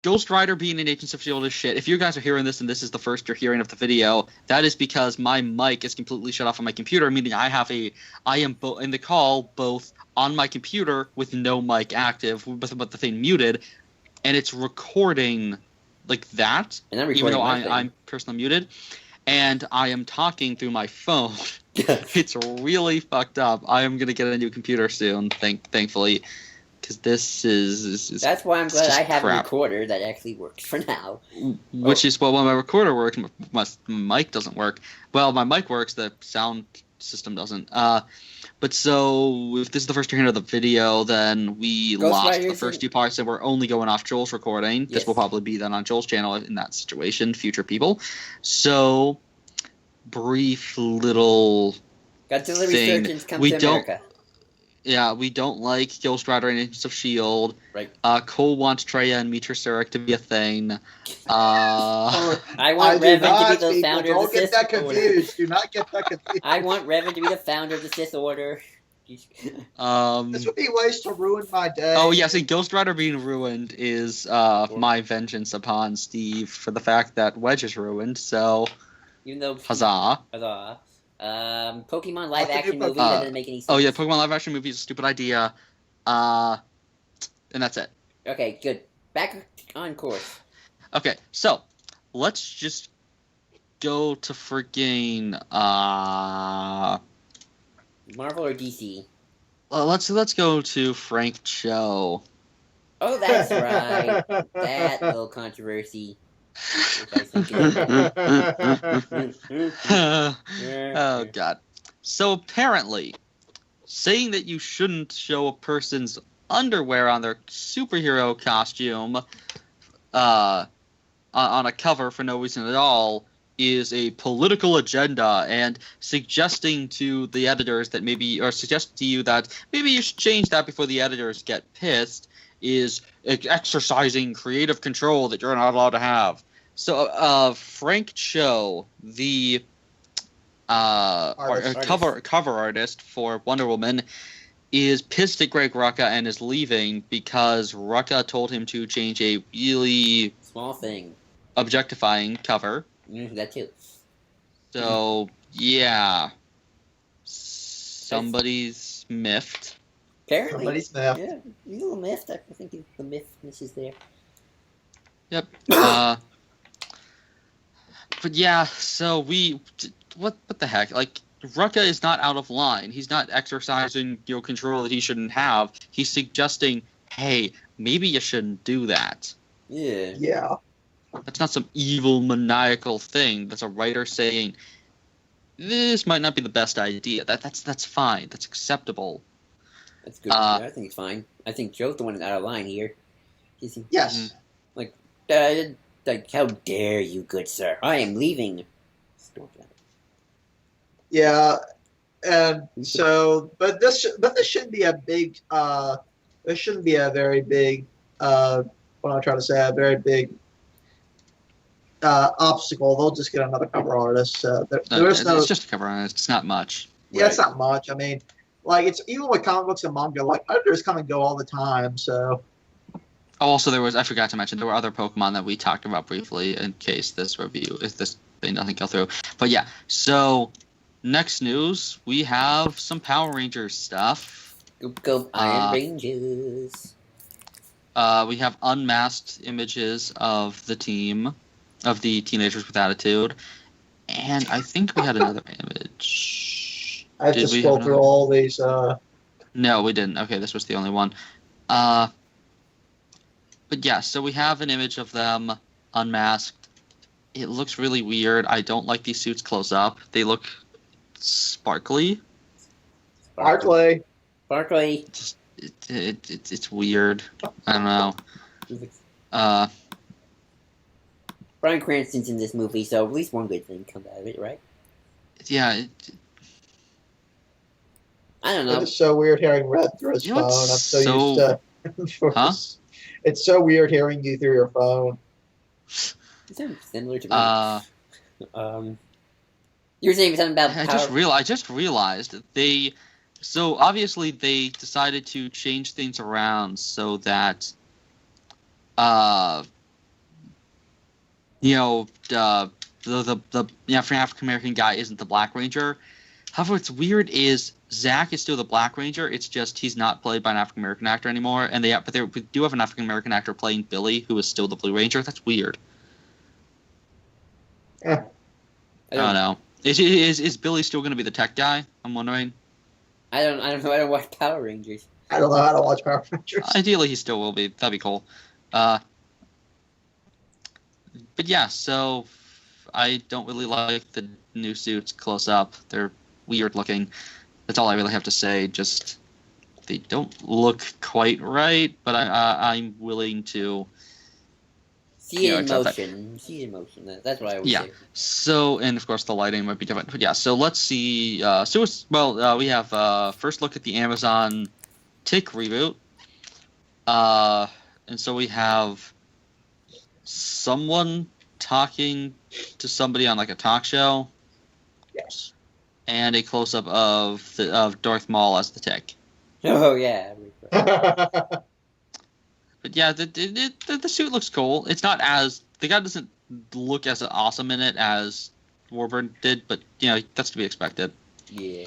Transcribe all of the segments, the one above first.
Ghost Rider being in Agents of S.H.I.E.L.D. is shit. If you guys are hearing this and this is the first you're hearing of the video, that is because my mic is completely shut off on my computer, meaning I am in the call both on my computer with no mic active, with the thing muted, and it's recording like that, even though I'm personally muted, and I am talking through my phone. It's really fucked up. I am going to get a new computer soon, thankfully. Because this is that's why I'm glad I have a recorder that actually works for now. Which is, well, when my recorder works, my mic doesn't work. Well, my mic works, the sound system doesn't. But so, if this is the first you're hearing of the video, then we lost the first two parts, and we're only going off Joel's recording. Yes. This will probably be then on Joel's channel in that situation, future people. So, brief little Godzilla Resurgence comes to America. Yeah, we don't like Ghost Rider and Agents of S.H.I.E.L.D. Right. Cole wants Traya and Mitra Sarek to be a thing. I want Revan to be the founder of the Sith Order. Don't get that confused. Do not get that confused. I want Revan to be the founder of the Sith Order. This would be ways to ruin my day. Oh, yeah, see, Ghost Rider being ruined is my vengeance upon Steve for the fact that Wedge is ruined, so... Even though... Huzzah. Huzzah. Pokemon live-action movie that doesn't make any sense. Oh, yeah, Pokemon live-action movie is a stupid idea. And that's it. Okay, good. Back on course. Okay, so, let's just go to freaking, Marvel or DC? Let's go to Frank Cho. Oh, that's right. That little controversy. Oh god. So apparently, saying that you shouldn't show a person's underwear on their superhero costume on a cover for no reason at all is a political agenda, and suggesting to the editors that maybe, or suggest to you that maybe you should change that before the editors get pissed, is exercising creative control that you're not allowed to have. So, Frank Cho, the cover artist for Wonder Woman, is pissed at Greg Rucka and is leaving because Rucka told him to change a really small thing, objectifying cover. That too. So, yeah, somebody's miffed. Apparently, somebody's miffed. Yeah, he's a little miffed. I think the miffness is there. Yep. But yeah, so what the heck? Like, Rucka is not out of line. He's not exercising control that he shouldn't have. He's suggesting, hey, maybe you shouldn't do that. Yeah. Yeah. That's not some evil, maniacal thing. That's a writer saying, this might not be the best idea. That's fine. That's acceptable. That's good. I think it's fine. I think Joe's the one out of line here. Yes. Like, how dare you, good sir? I am leaving. Yeah, and so, but this shouldn't be a big. This shouldn't be a very big. What I'm trying to say, a very big obstacle. They'll just get another cover artist. It's just a cover artist. It's not much. Yeah, right. It's not much. I mean, like, it's even with comic books and manga, like, editors come and go all the time. So. Also, I forgot to mention, there were other Pokemon that we talked about briefly in case this thing doesn't go through. But yeah, so next news, we have some Power Rangers stuff. Go Iron Rangers. We have unmasked images of the team, of the Teenagers with Attitude, and I think we had another image. I have to scroll through all these. No, we didn't. Okay, this was the only one. But yeah, so we have an image of them unmasked. It looks really weird. I don't like these suits close up. They look sparkly. Sparkly. Just, it's weird. I don't know. Bryan Cranston's in this movie, so at least one good thing comes out of it, right? Yeah. I don't know. It's so weird hearing Red through his phone. I'm so used to. Huh? It's so weird hearing you through your phone. It sounds similar to me. You were saying something about I just realized that so obviously they decided to change things around so that you know, the African American guy isn't the Black Ranger. However, what's weird is Zach is still the Black Ranger. It's just he's not played by an African American actor anymore, and we do have an African American actor playing Billy, who is still the Blue Ranger. That's weird. Yeah. I don't know. Is Billy still going to be the tech guy? I'm wondering. I don't know. I don't watch Power Rangers. I don't know how to watch Power Rangers. Ideally, he still will be. That'd be cool. But yeah, so I don't really like the new suits close up. They're weird looking. That's all I really have to say. Just they don't look quite right, but I'm willing to see it in motion. See it in motion. That's what I would say. So, and of course the lighting might be different. But yeah, so let's see. We have first look at the Amazon Tick reboot. And so we have someone talking to somebody on like a talk show. Yes. And a close up of Darth Maul as the Tick. Oh yeah. But yeah, the suit looks cool. It's not as the guy doesn't look as awesome in it as Warburton did, but you know that's to be expected. Yeah.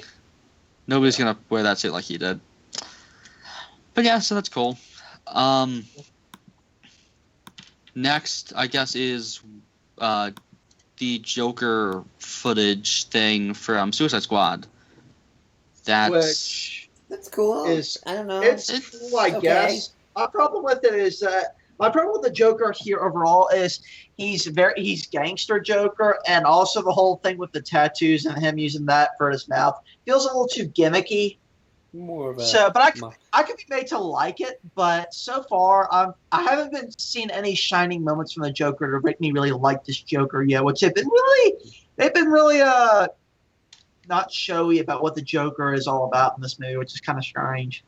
Nobody's gonna wear that suit like he did. But yeah, so that's cool. Next, I guess, is the Joker footage thing from Suicide Squad. That's cool. I don't know. It's cool, I guess. My problem with it is that my problem with the Joker here overall is he's gangster Joker, and also the whole thing with the tattoos and him using that for his mouth feels a little too gimmicky. More of a I could be made to like it, but so far I haven't been seen any shining moments from the Joker to make me really like this Joker yet, which they've been really not showy about what the Joker is all about in this movie, which is kind of strange.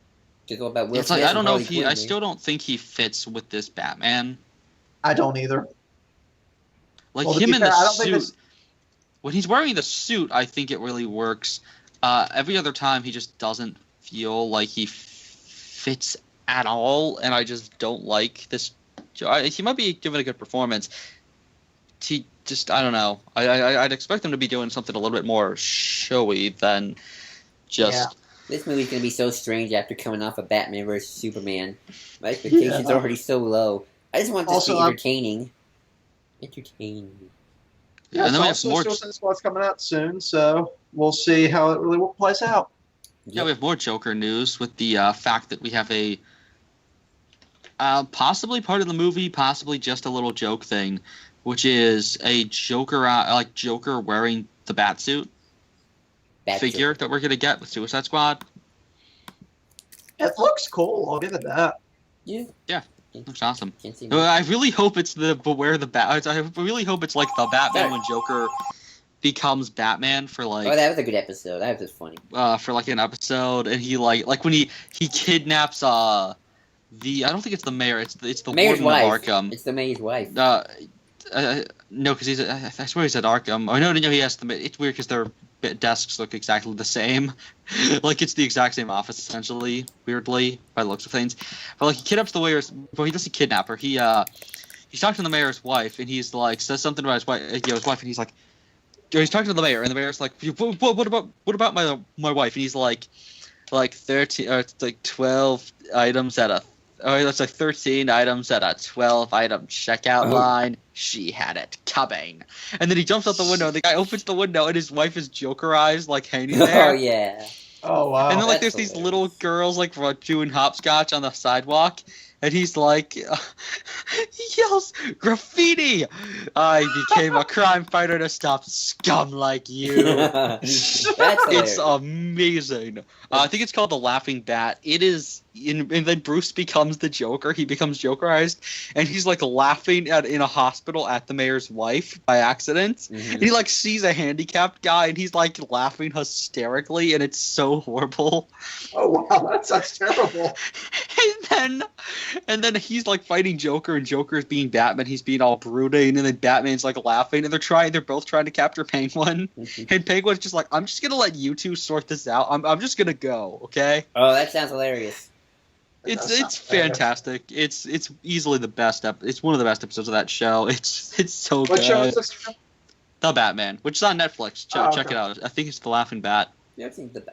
It's all about Will Smith. I don't know if I still don't think he fits with this Batman. I don't either. Like him in the suit. When he's wearing the suit, I think it really works. Every other time, he just doesn't feel like he fits at all, and I just don't like this. He might be giving a good performance. He just, I don't know. I'd expect him to be doing something a little bit more showy than just. Yeah. This movie's gonna be so strange after coming off of Batman vs Superman. My expectations are already so low. I just want this to be entertaining. Yeah, and then we have more. Suicide Squad's coming out soon, so we'll see how it really plays out. Yeah, we have more Joker news with the fact that we have a possibly part of the movie, possibly just a little joke thing, which is a Joker wearing the Batsuit figure that we're gonna get with Suicide Squad. It looks cool. I'll give it that. Yeah. Looks awesome. I really hope it's I really hope it's like the Batman when Joker becomes Batman for like. Oh, that was a good episode. That was just funny. For like an episode, and he like when he kidnaps I don't think it's the mayor. It's the mayor's warden wife. of Arkham. It's the mayor's wife. No, because I swear he's at Arkham. Oh no, he has the. It's weird because their desks look exactly the same. Like it's the exact same office essentially. Weirdly, by the looks of things. But like he kidnaps the mayor's. Well, he doesn't kidnap her. He's talking to the mayor's wife, and he's like says something about his wife. And he's like, he's talking to the mayor, and the mayor's like, what about my wife? And he's like 13 or it's like 12 items at a. Oh, that's like 13 items at a 12-item checkout line. She had it coming. And then he jumps out the window, and the guy opens the window, and his wife is Jokerized, like, hanging there. Oh, yeah. Oh, wow. And then, like, there's these little girls, like, doing hopscotch on the sidewalk, and he's like, he yells, graffiti! I became a crime fighter to stop scum like you. It's amazing. I think it's called The Laughing Bat. It is, and then Bruce becomes the Joker. He becomes Jokerized, and he's like laughing in a hospital at the mayor's wife by accident. Mm-hmm. And he like sees a handicapped guy, and he's like laughing hysterically, and it's so horrible. Oh wow, that sounds terrible. And then he's like fighting Joker, and Joker's being Batman. He's being all brooding, and then Batman's like laughing, and they're both trying to capture Penguin. Mm-hmm. And Penguin's just like, I'm just gonna let you two sort this out. I'm just gonna go, okay? Oh, that sounds hilarious. It's fantastic. It's easily the best it's one of the best episodes of that show. It's so good. What show is this? The Batman, which is on Netflix. Check it out. I think it's The Laughing Bat. I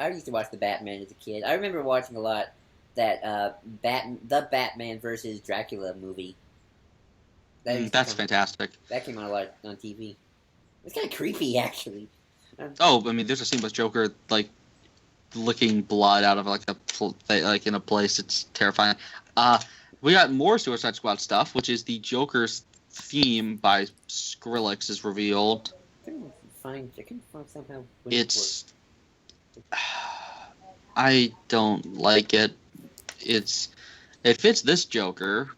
used to watch The Batman as a kid. I remember watching a lot that the Batman versus Dracula movie. That's fantastic. That came on a lot on TV. It's kind of creepy, actually. Oh, I mean, there's a scene with Joker like licking blood out of like in a place. It's terrifying. We got more Suicide Squad stuff, which is the Joker's theme by Skrillex is revealed. I can find somehow. It's. I don't like it. If it's this Joker,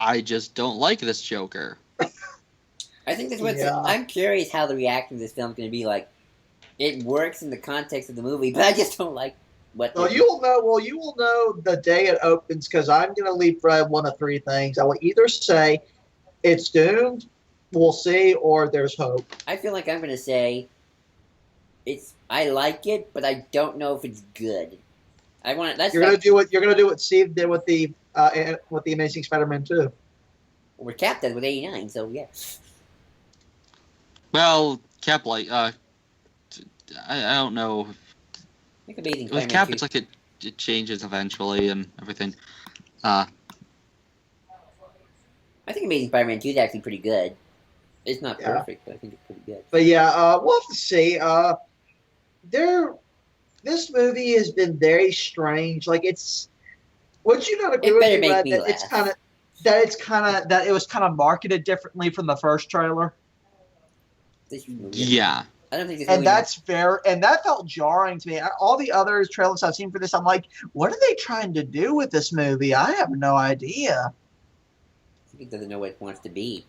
I just don't like this Joker. I think that's what I'm curious how the reaction to this film is going to be like. It works in the context of the movie, but I just don't like what. Well, you will know. Well, you will know the day it opens because I'm going to leave Fred one of three things. I will either say it's doomed, we'll see, or there's hope. I feel like I'm going to say I like it, but I don't know if it's good. I want it. You're going to do what Steve did with the Amazing Spider-Man 2. We're capped at with 89, so yeah. Well, Cap I don't know. With Cap, it's like it changes eventually and everything. I think Amazing Spider-Man 2 is actually pretty good. It's not perfect, but I think it's pretty good. But yeah, we'll have to see. This movie has been very strange. Like would you not agree with me that it was kind of marketed differently from the first trailer? Yeah. I don't think this and that felt jarring to me. All the other trailers I've seen for this, I'm like, what are they trying to do with this movie? I have no idea. I think it doesn't know what it wants to be.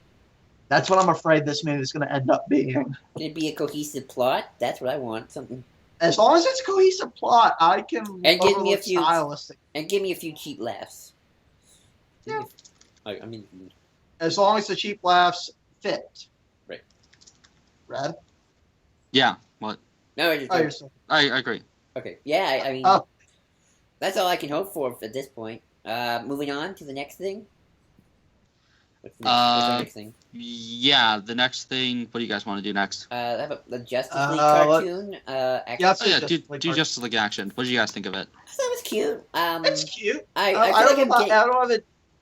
That's what I'm afraid this movie is going to end up being. Can it be a cohesive plot? That's what I want. Something. As long as it's a cohesive plot, I can give me a few stylistic. And give me a few cheap laughs. Yeah. I mean, as long as the cheap laughs fit. Right. Red? Yeah. What? No, I agree. Okay. Yeah, I mean, that's all I can hope for at this point. Moving on to the next thing. What's the next thing? Yeah, the next thing. What do you guys want to do next? Have the Justice League cartoon. Do Justice League action. What did you guys think of it? I thought it was cute. It's cute. I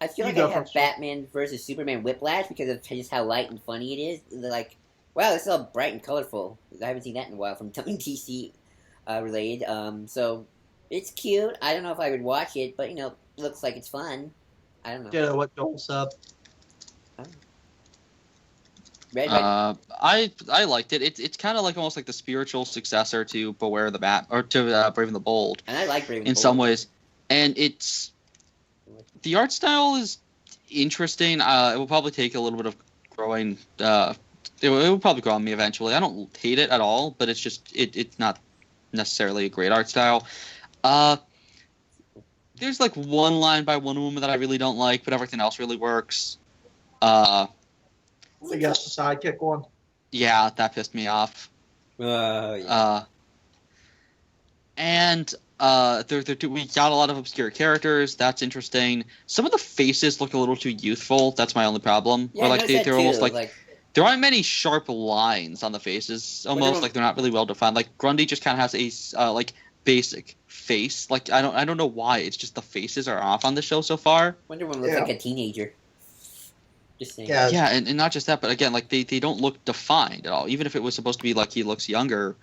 feel like I have Batman versus Superman whiplash because of just how light and funny it is. They're like, wow, it's all bright and colorful. I haven't seen that in a while from something DC related. So it's cute. I don't know if I would watch it, but it looks like it's fun. I don't know. Yeah, what Joel said. I liked it. It's kind of like almost like the spiritual successor to Beware the Bat or to Brave and the Bold. And I like Brave and the Bold in some ways. And the art style is interesting. It will probably take a little bit of growing. It will probably grow on me eventually. I don't hate it at all, but it's just it's not necessarily a great art style. There's like one line by one woman that I really don't like, but everything else really works. I guess the sidekick one. Yeah, that pissed me off. Yeah. And we got a lot of obscure characters. That's interesting. Some of the faces look a little too youthful. That's my only problem. Yeah, or like they're almost like there aren't many sharp lines on the faces. Almost like they're not really well defined. Like Grundy just kind of has a like basic face. Like I don't know why. It's just the faces are off on the show so far. Wonder Woman looks like a teenager. Just saying. Yeah, and not just that, but again, like they don't look defined at all. Even if it was supposed to be like he looks younger,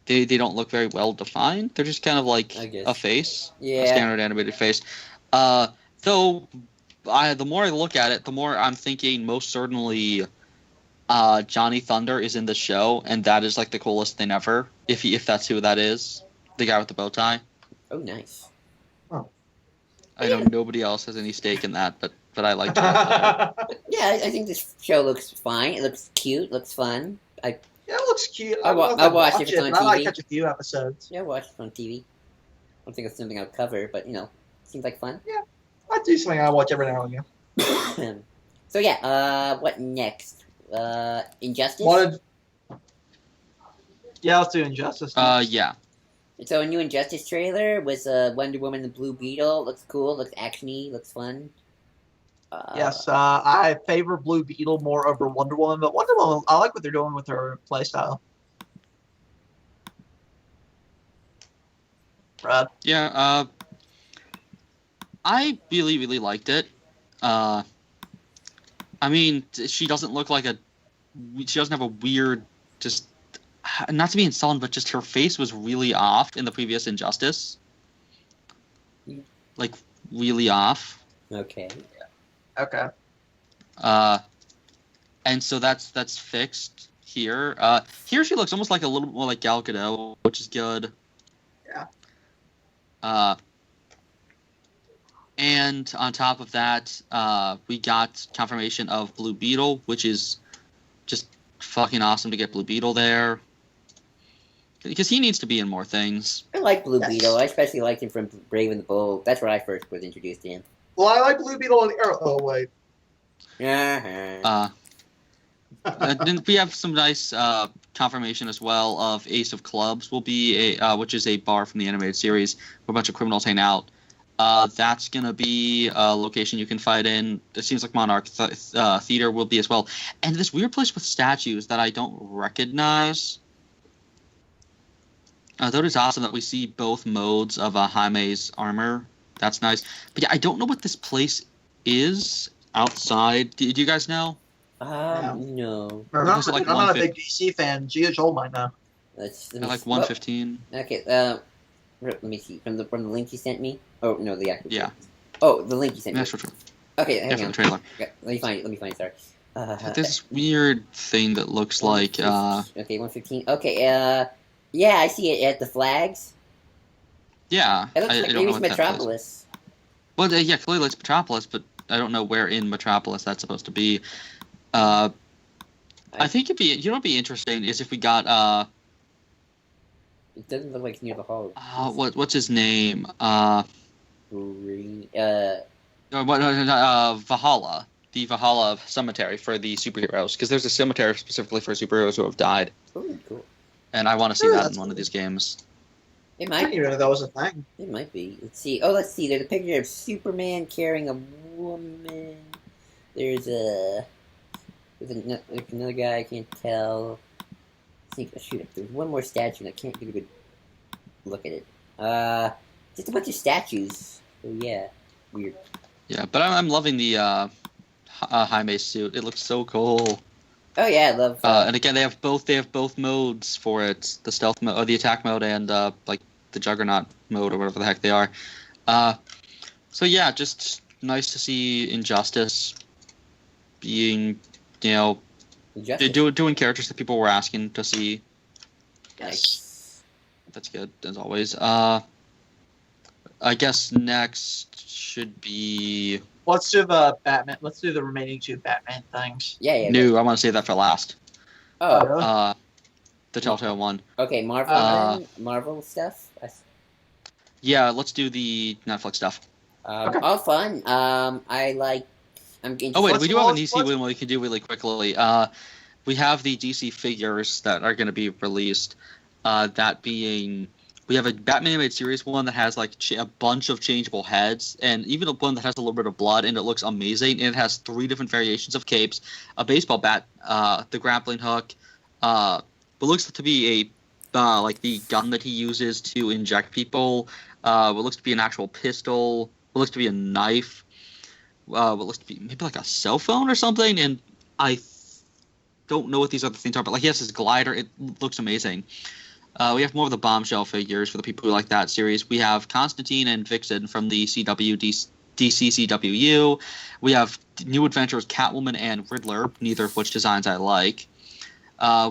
they don't look very well defined. They're just kind of like a face, a standard animated face. Though, the more I look at it, the more I'm thinking most certainly Johnny Thunder is in the show, and that is like the coolest thing ever. If that's who that is, the guy with the bow tie. Oh, nice. Oh. I know nobody else has any stake in that, but I like it. Yeah, I think this show looks fine. It looks cute. Looks fun. Yeah, it looks cute. I'll watch it if it's on TV. I might catch a few episodes. Yeah, watch it on TV. I don't think it's something I'll cover, but seems like fun. Yeah, I do something I watch every now and again. So yeah, what next? Injustice. Yeah, let's do Injustice. Yeah. So a new Injustice trailer was Wonder Woman and Blue Beetle. Looks cool. Looks actiony. Looks fun. Yes, I favor Blue Beetle more over Wonder Woman, but Wonder Woman, I like what they're doing with her playstyle. Brad? Yeah, I really, really liked it. I mean, she doesn't look like she doesn't have a weird, just, not to be insulting, but just her face was really off in the previous Injustice. Like, really off. Okay. Okay. And so that's fixed here. Here she looks almost like a little bit more like Gal Gadot, which is good. Yeah. And on top of that, we got confirmation of Blue Beetle, which is just fucking awesome to get Blue Beetle there. Because he needs to be in more things. I like Blue Beetle. I especially liked him from Brave and the Bold. That's where I first was introduced to him. Well, I like Blue Beetle and Arrow. Oh, wait. Then we have some nice confirmation as well of Ace of Clubs will be which is a bar from the animated series where a bunch of criminals hang out. That's gonna be a location you can fight in. It seems like Monarch Theater will be as well, and this weird place with statues that I don't recognize. Though it is awesome that we see both modes of Jaime's armor. That's nice, but yeah, I don't know what this place is outside. Do you guys know? No. Remember, I'm not a big DC fan. Gia Joel might know. Let's like 115. Okay. Let me see from the link you sent me. Oh no, the actual. Yeah. Oh, the link you sent me. That's true. Okay, hang on. The trailer. Okay, let me find it. Sorry. This weird thing that looks like. Okay, 115. Okay. Yeah, I see it at the flags. Yeah. It looks like maybe it's Metropolis. Well, yeah, clearly it's Metropolis, but I don't know where in Metropolis that's supposed to be. I think it'd be interesting is if we got It doesn't look like it's near the hall. What's his name? Valhalla, the Valhalla Cemetery for the superheroes, because there's a cemetery specifically for superheroes who have died. Oh, cool. And I want to see that in one of these games. It might. I didn't even know that was a thing. It might be. Let's see. Oh, let's see. There's a picture of Superman carrying a woman. There's another guy. I can't tell. Shoot, there's one more statue, and I can't get a good look at it. Just a bunch of statues. Oh yeah, weird. Yeah, but I'm loving the Jaime suit. It looks so cool. Oh yeah, I love. And again, they have both modes for it: the stealth mode, or the attack mode, and like the Juggernaut mode, or whatever the heck they are. So yeah, just nice to see Injustice being, doing characters that people were asking to see. Nice. That's good as always. I guess next should be. Let's do the Batman. Let's do the remaining two Batman things. Yeah. No, I want to save that for last. Oh. Really? The Telltale one. Okay, Marvel stuff. Yeah, let's do the Netflix stuff. Okay. All fun. I like. I'm interested. Oh wait, we do have an DC one we can do really quickly. We have the DC figures that are going to be released. That being, we have a Batman animated series one that has like a bunch of changeable heads, and even a one that has a little bit of blood, and it looks amazing. And it has 3 different variations of capes, a baseball bat, the grappling hook, what looks to be a like the gun that he uses to inject people, what looks to be an actual pistol, what looks to be a knife, what looks to be maybe like a cell phone or something, and I don't know what these other things are, but like he has his glider. It looks amazing. We have more of the Bombshell figures for the people who like that series. We have Constantine and Vixen from the DC CWU. We have New Adventures Catwoman and Riddler, neither of which designs I like.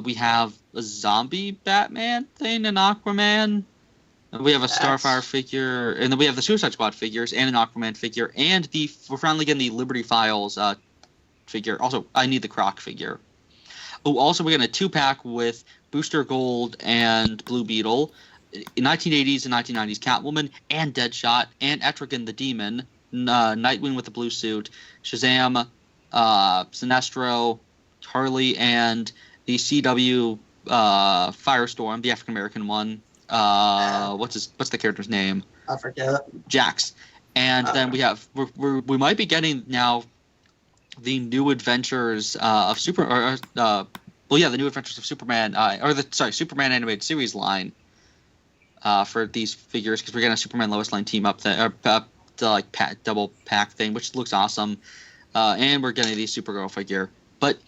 We have a zombie Batman thing and Aquaman. We have a Starfire figure, and then we have the Suicide Squad figures and an Aquaman figure, and we're finally getting the Liberty Files figure. Also, I need the Croc figure. Oh, also we're getting a 2-pack with Booster Gold and Blue Beetle, in 1980s and 1990s Catwoman, and Deadshot, and Etrigan the Demon, Nightwing with the blue suit, Shazam, Sinestro, Harley, and the CW Firestorm, the African American one. what's the character's name? I forget. Jax. And then we might be getting now the new adventures of the new adventures of Superman, Superman animated series line for these figures, because we're getting a Superman Lois Lane team up there, the double pack thing, which looks awesome, and we're getting the Supergirl figure. But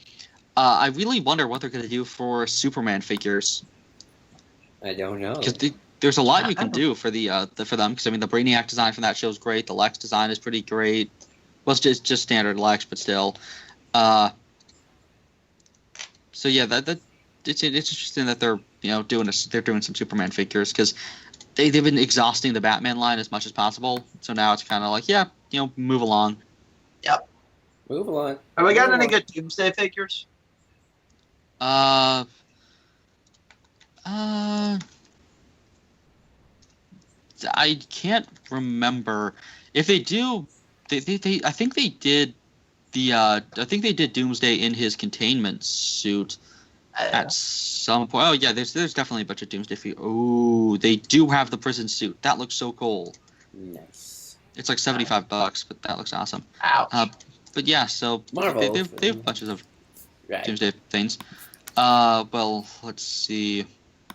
I really wonder what they're going to do for Superman figures. I don't know. Because there's a lot you can do for them. Because I mean, the Brainiac design from that show is great. The Lex design is pretty great. Well, it's just standard Lex, but still. So yeah, it's interesting that they're doing some Superman figures, because they've been exhausting the Batman line as much as possible. So now it's kind of like, move along. Yep. Move along. Have we got any good Doomsday figures? I can't remember if they do. I think they did Doomsday in his containment suit at some point. Oh yeah, there's definitely a bunch of Doomsday figures. Oh, they do have the prison suit. That looks so cool. Nice. It's like $75, but that looks awesome. Ouch. But yeah, so Marvel. they have bunches of Doomsday things. Well, let's see.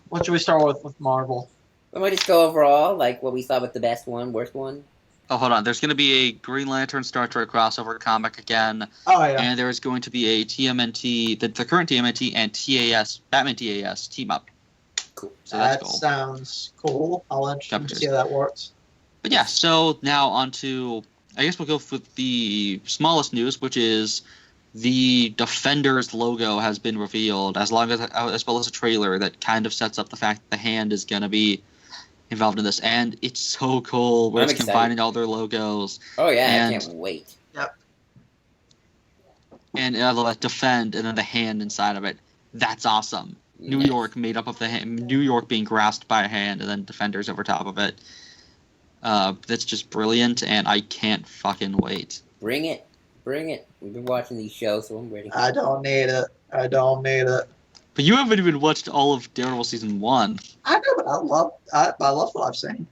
What should we start with Marvel? We might just go overall, like what we thought was the best one, worst one. Oh, hold on. There's going to be a Green Lantern Star Trek crossover comic again. Oh, yeah. And there is going to be a TMNT, the current TMNT and TAS, Batman TAS team up. Cool. So that's That cool. sounds cool. I'll interested to see how that works. But yeah, so now on to, I guess we'll go with the smallest news, which is the Defenders logo has been revealed, as well as a trailer that kind of sets up the fact that the Hand is going to be involved in this, and it's so cool where it's combining all their logos. Oh yeah, I can't wait. Yep. And that Defend, and then the Hand inside of it. That's awesome. Nice. New York made up of the hand, New York being grasped by a hand, and then Defenders over top of it. That's just brilliant, and I can't fucking wait. Bring it. We've been watching these shows, so I'm ready. I don't need it. But you haven't even watched all of Daredevil season 1. I know, but I love what I've seen.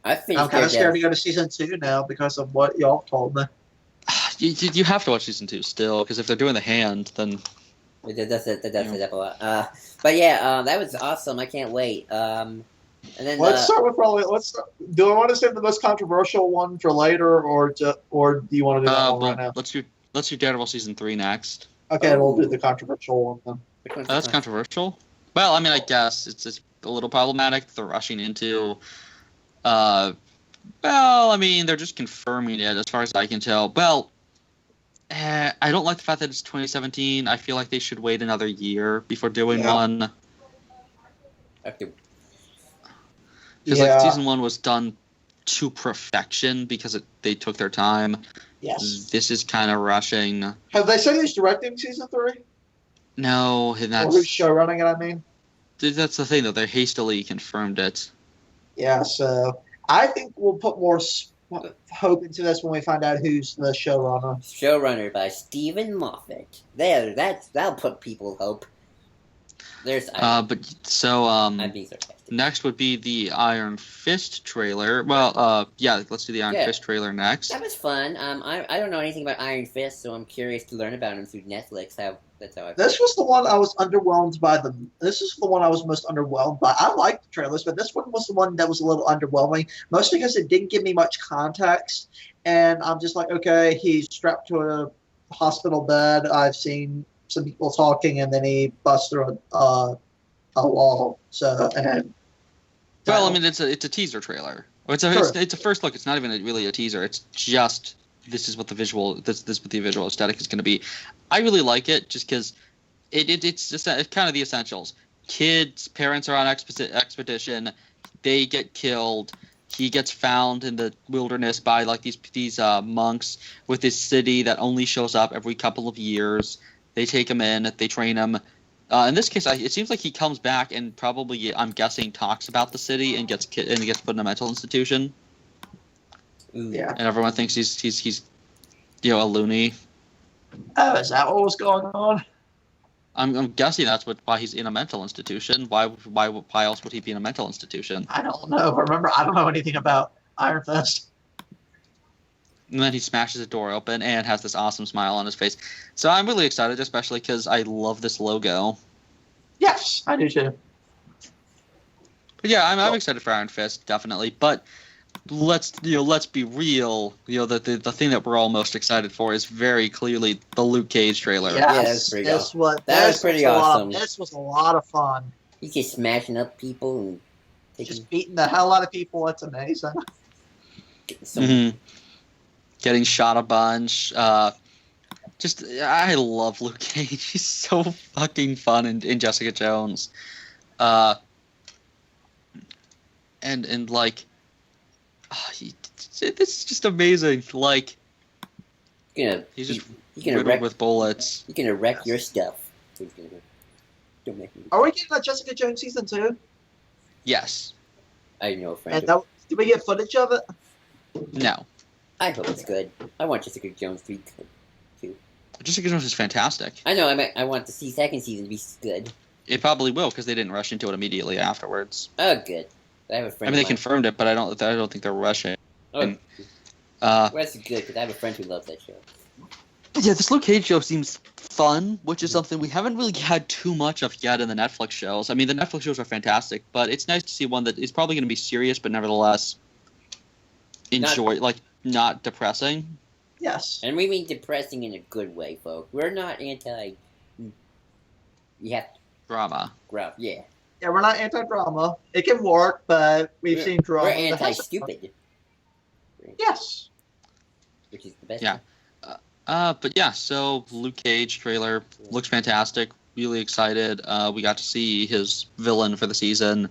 I'm kind of scared to go to season 2 now because of what y'all told me. You have to watch season 2 still, because if they're doing the Hand, then that does set up a lot. But yeah, that was awesome. I can't wait. And then let's start with do I want to save the most controversial one for later, or do you want to do that one right now? Let's do Daredevil season 3 next. Okay, we'll do the controversial one then. That's controversial? Well, I mean, I guess it's a little problematic. They're rushing into... well, I mean, they're just confirming it as far as I can tell. Well, I don't like the fact that it's 2017. I feel like they should wait another year before doing one. Because season 1 was done to perfection because they took their time. Yes. This is kind of rushing. Have they said who's directing season 3? No, and that's... Or who's showrunning it, I mean? That's the thing, though. They hastily confirmed it. Yeah, so I think we'll put more hope into this when we find out who's the showrunner. Showrunner by Stephen Moffat. That'll put people hope. I'm being sarcastic. Next would be the Iron Fist trailer. Well, let's do the Iron Fist trailer next. That was fun. I don't know anything about Iron Fist, so I'm curious to learn about him through Netflix. This was the one I was underwhelmed by. This is the one I was most underwhelmed by. I liked the trailers, but this one was the one that was a little underwhelming, mostly because it didn't give me much context. And I'm just like, okay, he's strapped to a hospital bed. I've seen some people talking, and then he busts through a wall. So, well, I mean, it's a teaser trailer. It's a first look. It's not even really a teaser. It's just this is what the visual aesthetic is going to be. I really like it just because it's just kind of the essentials. Kids, parents are on expedition. They get killed. He gets found in the wilderness by like these monks with this city that only shows up every couple of years. They take him in. They train him. In this case, it seems like he comes back and probably, I'm guessing, talks about the city and gets put in a mental institution. Yeah. And everyone thinks he's a loony. Oh, is that what was going on? I'm guessing that's why he's in a mental institution. Why else would he be in a mental institution? I don't know. Remember, I don't know anything about Iron Fist. And then he smashes the door open and has this awesome smile on his face. So I'm really excited, especially because I love this logo. Yes, I do too. But yeah, I'm excited for Iron Fist, definitely. But let's be real. The thing that we're all most excited for is very clearly the Luke Cage trailer. Yes, that was pretty awesome. This was a lot of fun. He's just smashing up people and just beating the hell out of people. It's amazing. Getting shot a bunch. I love Luke Cage. He's so fucking fun in Jessica Jones. And like, this is just amazing. Like, he's just riddled with bullets. He's gonna wreck your stuff. Don't make me. Are we getting a Jessica Jones season 2? Yes. I know a friend. Did we get footage of it? No. I hope it's good. I want Jessica Jones to be good too. Jessica Jones is fantastic. I know. I want the second season to be good. It probably will because they didn't rush into it immediately afterwards. Oh, good. I have a friend. I mean, they confirmed it, but I don't think they're rushing. Oh, well, that's good because I have a friend who loves that show. Yeah, this Luke Cage show seems fun, which is something we haven't really had too much of yet in the Netflix shows. I mean, the Netflix shows are fantastic, but it's nice to see one that is probably going to be serious, but nevertheless not depressing. Yes. And we mean depressing in a good way, folks. We're not anti. Drama. Yeah. Yeah, we're not anti-drama. It can work, but we've seen drama. We're anti-stupid. Yes. Which is the best. Yeah. But yeah, so Luke Cage trailer looks fantastic. Really excited. We got to see his villain for the season.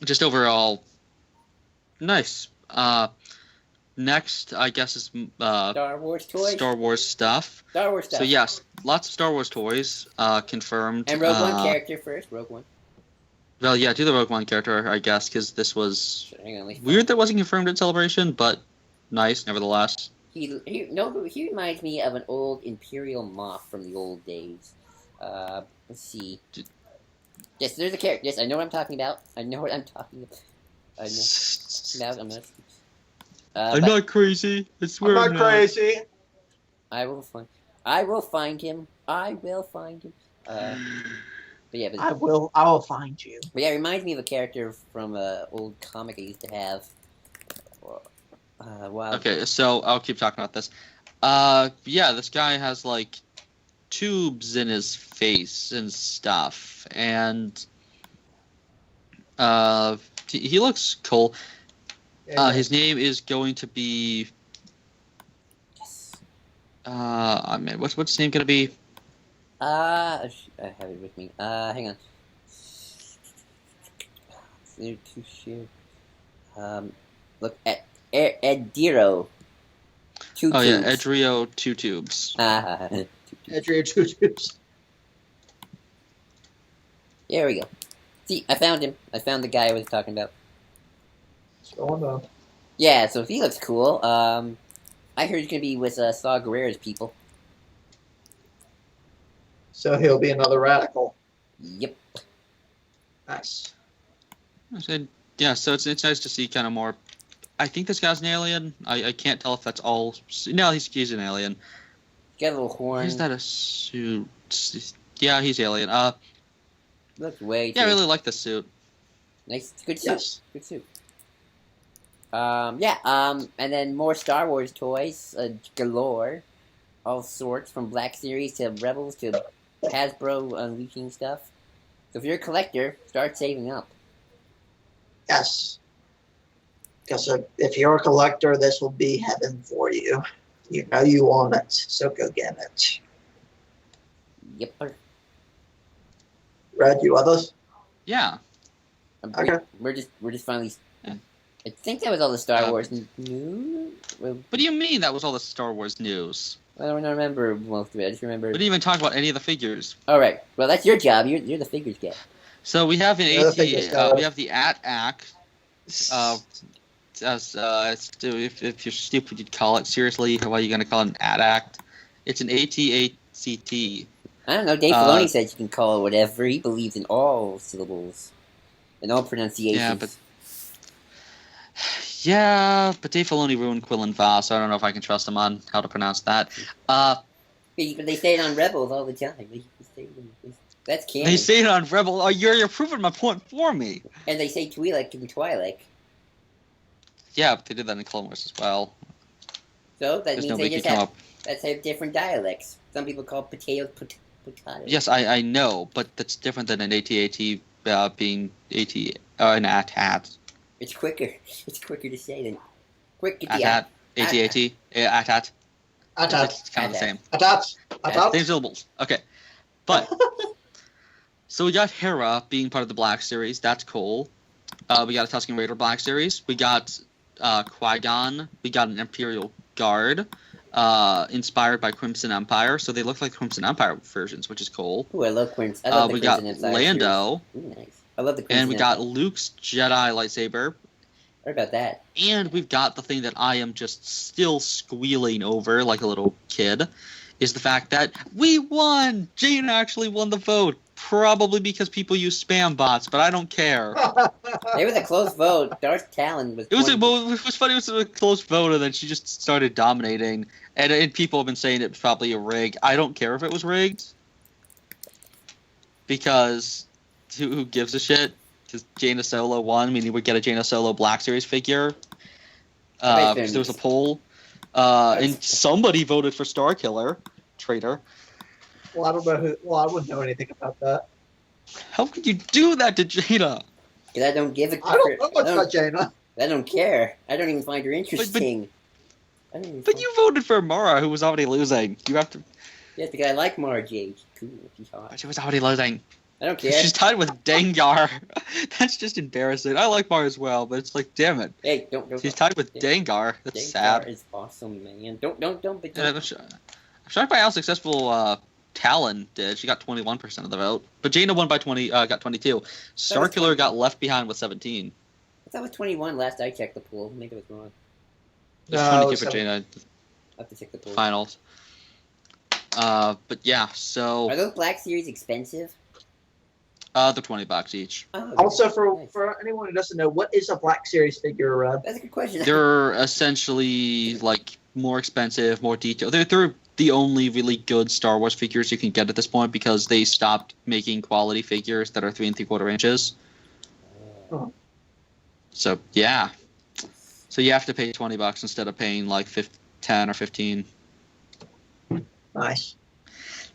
Just overall, nice. Next, I guess, is Star Wars toys. Star Wars stuff. Star Wars stuff. So yes, lots of Star Wars toys confirmed. And Rogue One character first. Rogue One. Well, yeah, do the Rogue One character, I guess, because this was weird that wasn't confirmed at Celebration, but nice nevertheless. He reminds me of an old Imperial moth from the old days. Let's see. Yes, there's a character. Yes, I know what I'm talking about. I know what I'm talking about. I'm not crazy. I swear I'm not crazy. I will find him. But yeah, I will find you. But yeah, it reminds me of a character from an old comic I used to have. Okay, so I'll keep talking about this. Yeah, this guy has like tubes in his face and stuff, and he looks cool. His name is going to be. I mean, what's his name gonna be? I have it with me. Hang on. They're too sure. Look at Edrio. Two tubes. Yeah, Edrio 2 tubes. Edrio 2 tubes. There we go. See, I found him. I found the guy I was talking about. What's going on? Yeah, so he looks cool. I heard he's gonna be with Saw Gerrera's people. So he'll be another radical. Yep. Nice. I said, yeah, so it's nice to see kind of more. I think this guy's an alien. I can't tell if that's all. No, he's an alien. He's got a little horn. Is that a suit? Yeah, he's alien. Looks way. Yeah, I really like the suit. Nice, good suit. Yes. Good suit. And then more Star Wars toys galore, all sorts from Black Series to Rebels to Hasbro unleashing stuff. So if you're a collector, start saving up. Yes. Because if you're a collector, this will be heaven for you. You know you want it, so go get it. Yep. Red, you others? Yeah. Okay. We're just finally. I think that was all the Star Wars news. What do you mean that was all the Star Wars news? I don't remember most of it. I just remember. We didn't even talk about any of the figures. All right. Well, that's your job. You're the figures guy. So we have an AT. We have the AT-AC. If you're stupid, you'd call it. Seriously, what are you going to call it an AT-ACT? It's an AT-AT CT. I don't know. Dave Filoni said you can call it whatever. He believes in all syllables and all pronunciations. Yeah, but Dave Filoni ruined Quillen Voss, so I don't know if I can trust him on how to pronounce that. But they say it on Rebels all the time. That's canon. They say it on Rebel. Oh, you're proving my point for me. And they say Twi'lek in Twi'lek. Yeah, but they did that in Clone Wars as well. So that means they just have different dialects. Some people call potatoes potatoes. Yes, I know, but that's different than an AT-AT being an AT-AT. It's quicker. It's quicker to say than quick. AT-AT. AT-AT. AT-AT. It's kind of the same. AT-AT. Same syllables. Okay. But, so we got Hera being part of the Black Series. That's cool. We got a Tusken Raider Black Series. We got Qui-Gon. We got an Imperial Guard. Inspired by Crimson Empire. So they look like Crimson Empire versions, which is cool. Ooh, I love Crimson. I love the Crimson Empire. We got Lando. Ooh, nice. I love the Crimson And we got Luke's Jedi lightsaber. What about that? And we've got the thing that I am just still squealing over like a little kid, is the fact that we won! Jaina actually won the vote. Probably because people use spam bots, but I don't care. It was a close vote. Darth Talon was... It was funny, it was a close vote, and then she just started dominating. And people have been saying it was probably a rig. I don't care if it was rigged. Because who gives a shit? Because Jaina Solo won, meaning we'd get a Jaina Solo Black Series figure. Because there was a poll. And somebody voted for Starkiller. Traitor. Well, I don't know who. Well, I wouldn't know anything about that. How could you do that to Jaina? Because I don't give a... I don't know much about Jaina. I don't care. I don't even find her interesting. But you voted for Mara, who was already losing. You have to... Yeah, because I like Mara Jade. She's cool. She's hot. She was already losing. I don't care. She's tied with Dengar. That's just embarrassing. I like Mara as well, but it's like, damn it. Hey, don't. She's tied with Dengar. That's sad. Dengar is awesome, man. Don't. I'm shocked by how successful Talon did. She got 21% of the vote, but Jaina won by 20. Got 22. Starkiller got left behind with 17. I thought it was 21 last I checked the pool. Maybe I was wrong. It's 22 for Jaina. I'll have to check the pool. Finals. But yeah, so... Are those Black Series expensive? They're $20 each. Oh, okay. Also, for anyone who doesn't know, what is a Black Series figure? That's a good question. They're essentially like more expensive, more detailed. They're the only really good Star Wars figures you can get at this point because they stopped making quality figures that are 3 3/4 inches. Oh. So yeah, so you have to pay $20 instead of paying like 10 or 15. Nice.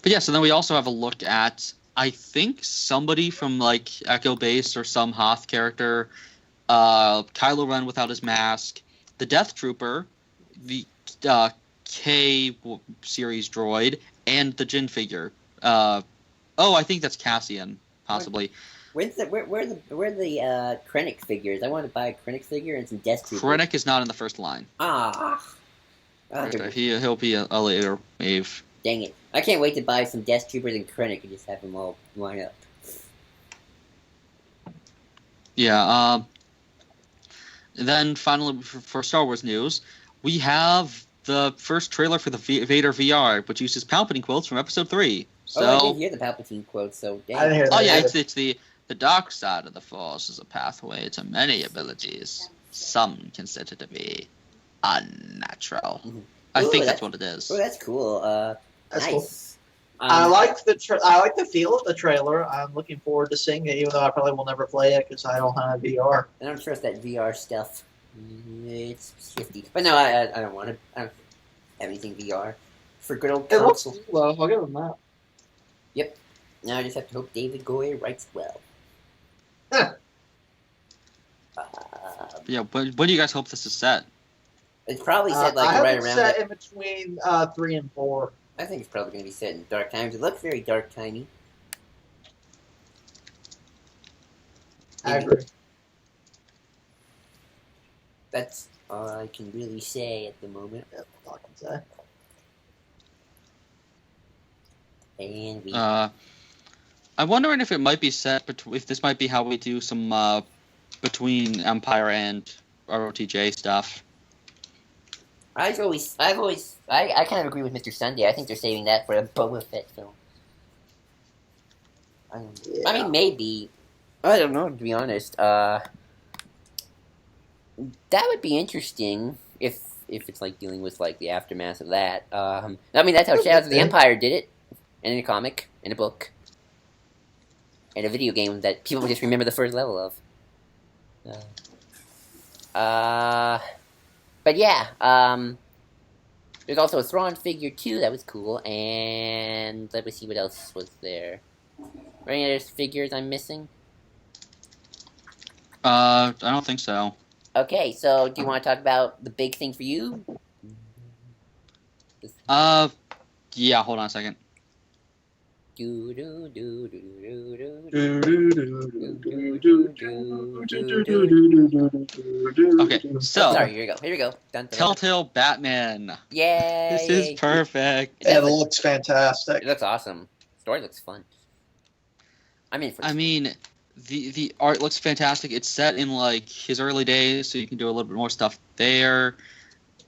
But yeah, so then we also have a look at, I think, somebody from like Echo Base or some Hoth character, Kylo Ren without his mask, the Death Trooper, the K series droid, and the Jin figure. I think that's Cassian, possibly. Where are the Krennic figures? I want to buy a Krennic figure and some Death Troopers. Krennic is not in the first line. He'll be a later wave. Dang it. I can't wait to buy some Death Troopers and Krennic and just have them all line up. Yeah, then finally, for Star Wars news, we have the first trailer for the Vader VR, which uses Palpatine quotes from Episode 3. So, I didn't hear the Palpatine quotes, so dang. I didn't hear that. Oh yeah, it's the dark side of the Force is a pathway to many abilities. Some consider to be unnatural. Mm-hmm. I think that's what it is. Oh, that's cool. That's nice. Cool. I like the feel of the trailer. I'm looking forward to seeing it, even though I probably will never play it because I don't have VR. I don't trust that VR stuff. It's shifty. But no, I don't want to. I don't have anything VR for good old console. It looks cool. I'll give them that. Yep. Now I just have to hope David Goyer writes well. Huh. Yeah, when do you guys hope this is set? It's probably set I right hope around. Set in between 3 and 4. I think it's probably going to be set in dark times. It looks very dark timey. I agree. That's all I can really say at the moment. That's all I can say. And we... I'm wondering if it might be set, if this might be how we do some between Empire and ROTJ stuff. I kind of agree with Mr. Sunday. I think they're saving that for a Boba Fett film. I mean, maybe. I don't know, to be honest. That would be interesting if it's like dealing with like the aftermath of that. I mean, that's how Shadows of the Empire did it, in a comic, in a book, in a video game that people just remember the first level of. But yeah, there's also a Thrawn figure too. That was cool, and let me see what else was there. Are any other figures I'm missing? I don't think so. Okay, so do you want to talk about the big thing for you? Yeah. Hold on a second. Okay, so sorry, here we go. Dun, dun, dun. Telltale Batman. Yay! This is perfect. It looks fantastic. It looks awesome. Story looks fun. I mean, the art looks fantastic. It's set in like his early days, so you can do a little bit more stuff there.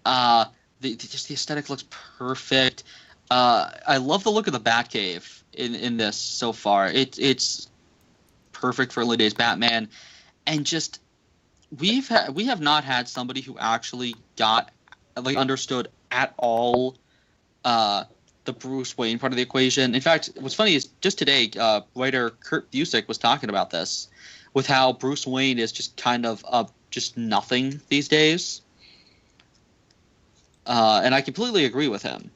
Just the aesthetic looks perfect. I love the look of the Batcave in this so far. It's perfect for early days Batman, and just we have not had somebody who actually understood at all the Bruce Wayne part of the equation. In fact, what's funny is just today, writer Kurt Busiek was talking about this, with how Bruce Wayne is just kind of just nothing these days. And I completely agree with him.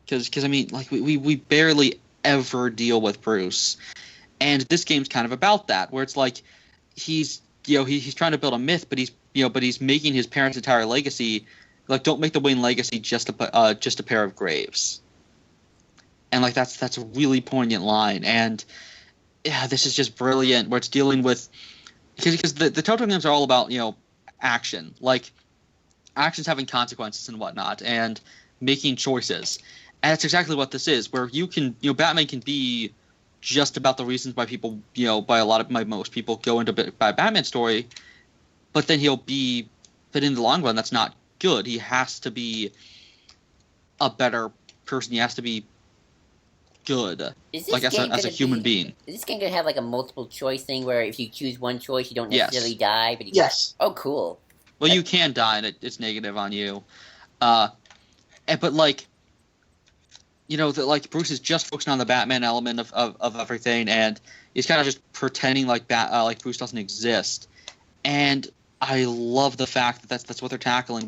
Because I mean, like we barely ever deal with Bruce, and this game's kind of about that, where it's like he's trying to build a myth, but he's making his parents' entire legacy. Like, don't make the Wayne legacy just a pair of graves. And like that's a really poignant line, and yeah, this is just brilliant. Where it's dealing with because the Telltale games are all about action, like actions having consequences and whatnot, and making choices. And that's exactly what this is, where you can Batman can be just about the reasons why people by most people go into by Batman story, but then but in the long run that's not good. He has to be a better person. He has to be good, like as a human being. Is this game gonna have like a multiple choice thing where if you choose one choice, you don't necessarily die? But yes. Oh, cool. Well, you can die, and it's negative on you. But like, like Bruce is just focusing on the Batman element of everything, and he's kind of just pretending like Bruce doesn't exist. And I love the fact that that's what they're tackling.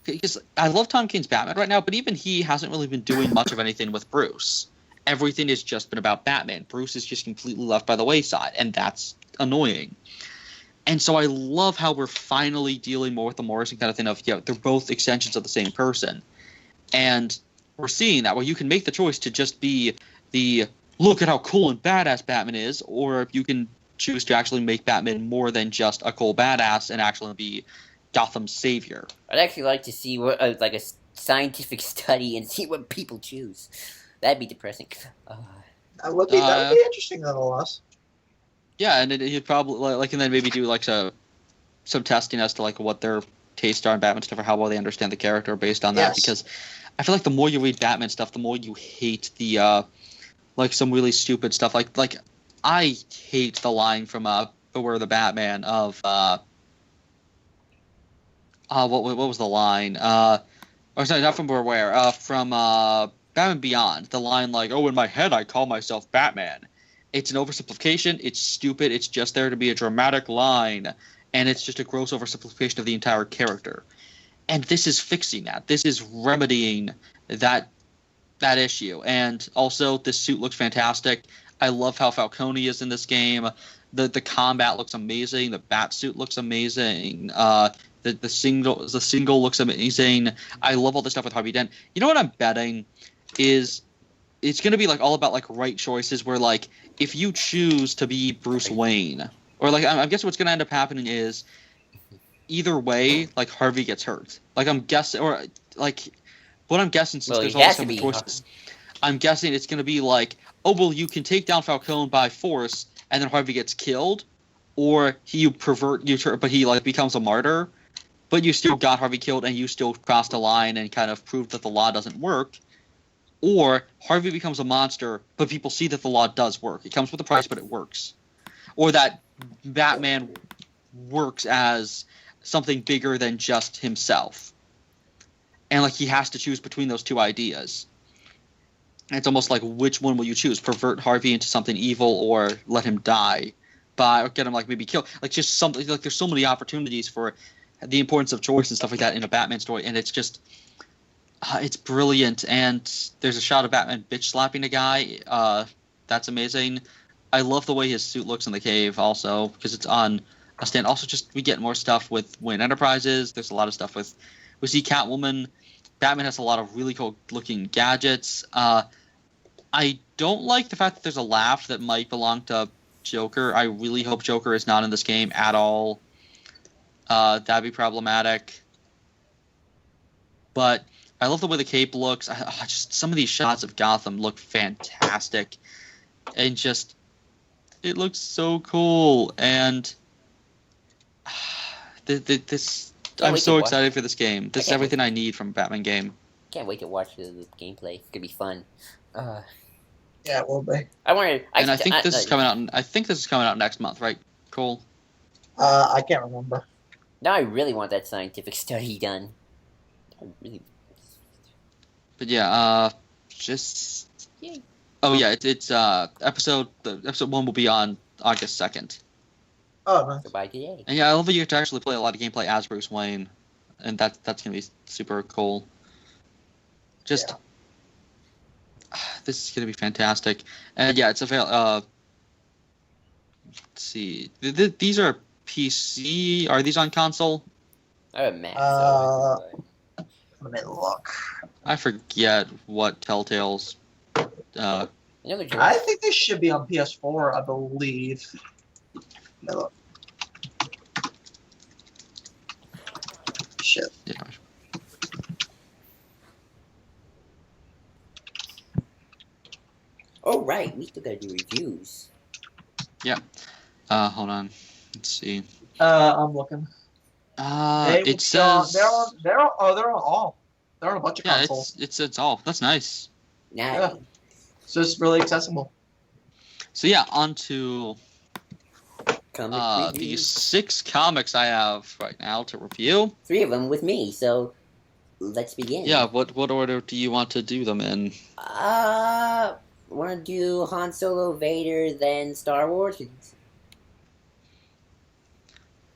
Because I love Tom King's Batman right now, but even he hasn't really been doing much of anything with Bruce. Everything has just been about Batman. Bruce is just completely left by the wayside, and that's annoying. And so I love how we're finally dealing more with the Morrison kind of thing of they're both extensions of the same person, and we're seeing that where you can make the choice to just be the look at how cool and badass Batman is, or you can choose to actually make Batman more than just a cool badass and actually be Gotham's savior. I'd actually like to see what like a scientific study and see what people choose. That'd be depressing. That would be interesting nonetheless. Yeah, and he'd probably and then maybe do like some testing as to like what their tastes are in Batman stuff or how well they understand the character based on that. Yes. Because I feel like the more you read Batman stuff, the more you hate the some really stupid stuff. Like I hate the line from Beware the Batman of what was the line? Or sorry, not from Beware. From Batman Beyond. The line like, "Oh, in my head I call myself Batman." It's an oversimplification. It's stupid. It's just there to be a dramatic line, and it's just a gross oversimplification of the entire character. And this is fixing that. This is remedying that issue. And also, this suit looks fantastic. I love how Falcone is in this game. The combat looks amazing. The bat suit looks amazing. The single looks amazing. I love all this stuff with Harvey Dent. You know what I'm betting is it's going to be like all about like right choices where like if you choose to be Bruce Wayne or like I'm guessing what's going to end up happening is either way like Harvey gets hurt. Like I'm guessing or like what I'm guessing since there's all these different choices. I'm guessing it's going to be like, oh well, you can take down Falcone by force and then Harvey gets killed, or but he like becomes a martyr. but you still got Harvey killed and you still crossed a line and kind of proved that the law doesn't work. Or Harvey becomes a monster, but people see that the law does work. It comes with a price, but it works. Or that Batman works as something bigger than just himself. And like he has to choose between those two ideas. And it's almost like, which one will you choose? Pervert Harvey into something evil or let him die? Or get him like maybe killed. Like just something like there's so many opportunities for the importance of choice and stuff like that in a Batman story, and it's just it's brilliant. And there's a shot of Batman bitch slapping a guy. That's amazing. I love the way his suit looks in the cave also, because it's on a stand. Also, just we get more stuff with Wayne Enterprises. There's a lot of stuff with we see Catwoman. Batman has a lot of really cool looking gadgets. I don't like the fact that there's a laugh that might belong to Joker. I really hope Joker is not in this game at all. That'd be problematic. But I love the way the cape looks. Just some of these shots of Gotham look fantastic, and just it looks so cool. And this, I'm so excited for this game. This is everything I need from a Batman game. Can't wait to watch the gameplay. It's gonna be fun. Yeah, it will be. I think this is coming out. I think this is coming out next month, right, Cole? I can't remember. Now I really want that scientific study done. But yeah, just. Yay. Oh yeah, it's episode 1 will be on August 2nd. Oh, nice. So by today. And yeah, I love that you get to actually play a lot of gameplay as Bruce Wayne, and that's gonna be super cool. Just. Yeah. This is going to be fantastic. And yeah, it's available. Let's see. These are PC. Are these on console? I have a Mac. Let me look. I forget what Telltale's. I think they should be on PS4, I believe. Let me look. Shit. Yeah. Oh, right. We still gotta do reviews. Yeah. Hold on. Let's see. I'm looking. It says they're on all. They're on a bunch of consoles. It's all. That's nice. Nice. Yeah. So it's really accessible. So yeah, on to Comic the 6 comics I have right now to review. 3 of them with me, so let's begin. Yeah, what order do you want to do them in? Want to do Han Solo, Vader, then Star Wars?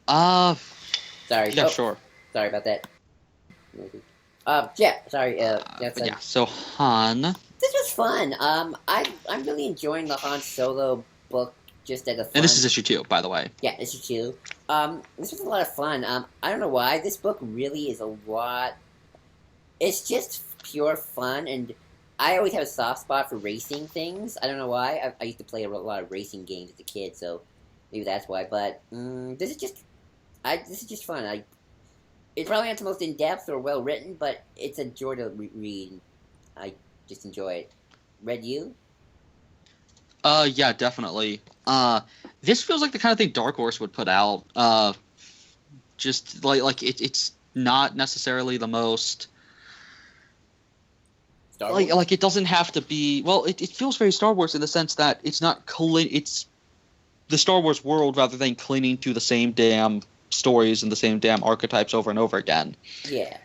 Sorry. Yeah, sure. Sorry about that. Yeah, sorry. Yeah, so Han. This was fun. I'm really enjoying the Han Solo book just as a fun... And this is issue 2, by the way. Yeah, issue 2. This was a lot of fun. I don't know why. This book really is a lot... It's just pure fun, and I always have a soft spot for racing things. I don't know why. I used to play a lot of racing games as a kid, so maybe that's why. But this is just fun. It's probably not the most in-depth or well-written, but it's a joy to read. I just enjoy it. Read you? Yeah, definitely. This feels like the kind of thing Dark Horse would put out. Just like it's not necessarily the most. Like it doesn't have to be. Well, it feels very Star Wars in the sense that it's not it's the Star Wars world rather than clinging to the same damn stories and the same damn archetypes over and over again. Yeah.